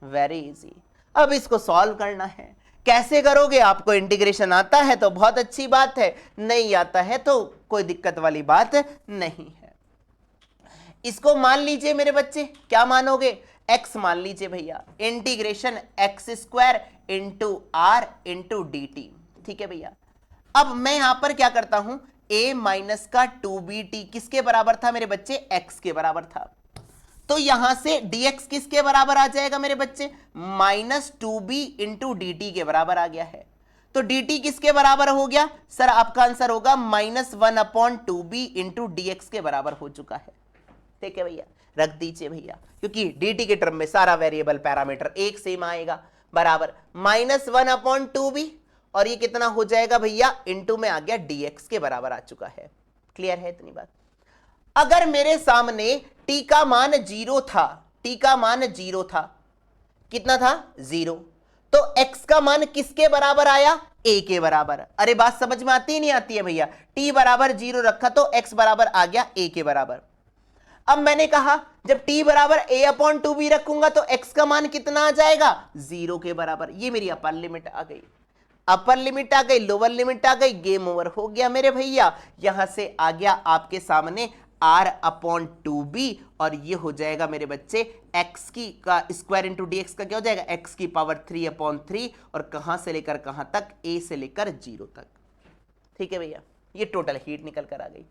Very easy. अब इसको सॉल्व करना है। कैसे करोगे? आपको इंटीग्रेशन आता है तो बहुत अच्छी बात है, नहीं आता है तो कोई दिक्कत वाली बात नहीं है। इसको मान लीजिए मेरे बच्चे, क्या मानोगे, x मान लीजिए भैया, integration x square into R into dt। ठीक है भैया। अब मैं यहां पर क्या करता हूं, a माइनस का 2BT किसके बराबर था मेरे बच्चे, x के बराबर था। तो यहां से dx किसके बराबर आ जाएगा मेरे बच्चे, माइनस 2b इंटू dt के बराबर आ गया है। तो dt किसके बराबर हो गया सर, आपका आंसर होगा minus 1 upon 2b into dx के बराबर हो चुका है। ठीक है भैया, रख दीजिए भैया, क्योंकि dt के टर्म में सारा वेरिएबल पैरामीटर एक सेम आएगा, बराबर माइनस 1 अपॉन 2b और ये कितना हो जाएगा भैया, इंटू में आ गया dx के बराबर आ चुका है। क्लियर है इतनी बात? अगर मेरे सामने t का मान 0 था, t का मान 0 था, कितना था, 0, तो x का मान किसके बराबर आया, a के बराबर। अरे बात समझ में आती ही नहीं आती है भैया, t बराबर 0 रखा तो x बराबर आ गया a के बराबर। अब मैंने कहा जब t बराबर a अपॉन 2b रखूंगा तो x का मान कितना आ जाएगा, 0 के बराबर। ये मेरी अपर लिमिट आ गई, अपर लिमिट आ गई, लोअर लिमिट आ गई, गेम ओवर हो गया मेरे भैया। यहां से आ गया आपके सामने r अपॉन 2b और ये हो जाएगा मेरे बच्चे x की का स्क्वायर इंटू dx का क्या हो जाएगा, x की पावर 3 अपॉन 3 और कहां से लेकर कहां तक, a से लेकर 0 तक। ठीक है भैया, ये टोटल हीट निकल कर आ गई।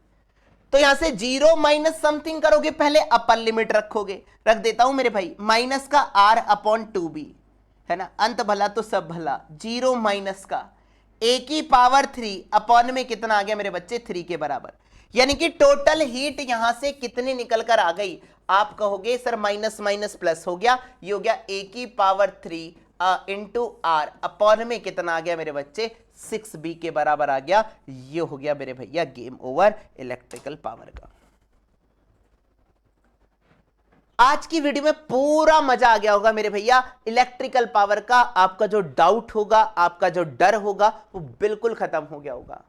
तो यहां से 0 माइनस समथिंग करोगे, पहले अपर लिमिट रखोगे, रख देता हूं मेरे भाई, माइनस का r अपॉन 2b है ना, अंत भला तो सब भला, 0 माइनस का a की पावर 3 अपॉन में कितना आ गया मेरे बच्चे, 3 के बराबर। यानी कि टोटल हीट यहां से कितनी निकल कर आ गई, आप कहोगे सर माइनस माइनस प्लस हो गया, ये हो गया a की पावर 3 इंटू आर अपॉन में कितना आ गया मेरे बच्चे, 6b के बराबर आ गया। ये हो गया मेरे भैया गेम ओवर इलेक्ट्रिकल पावर का। आज की वीडियो में पूरा मजा आ गया होगा मेरे भैया। इलेक्ट्रिकल पावर का आपका जो डाउट होगा, आपका जो डर होगा, वो बिल्कुल खत्म हो गया होगा।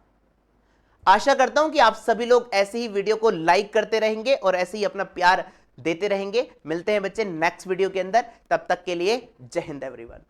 आशा करता हूं कि आप सभी लोग ऐसे ही वीडियो को लाइक करते रहेंगे और ऐसे ही अपना प्यार देते रहेंगे। मिलते हैं बच्चे नेक्स्ट वीडियो के अंदर, तब तक के लिए जय हिंद एवरीवन।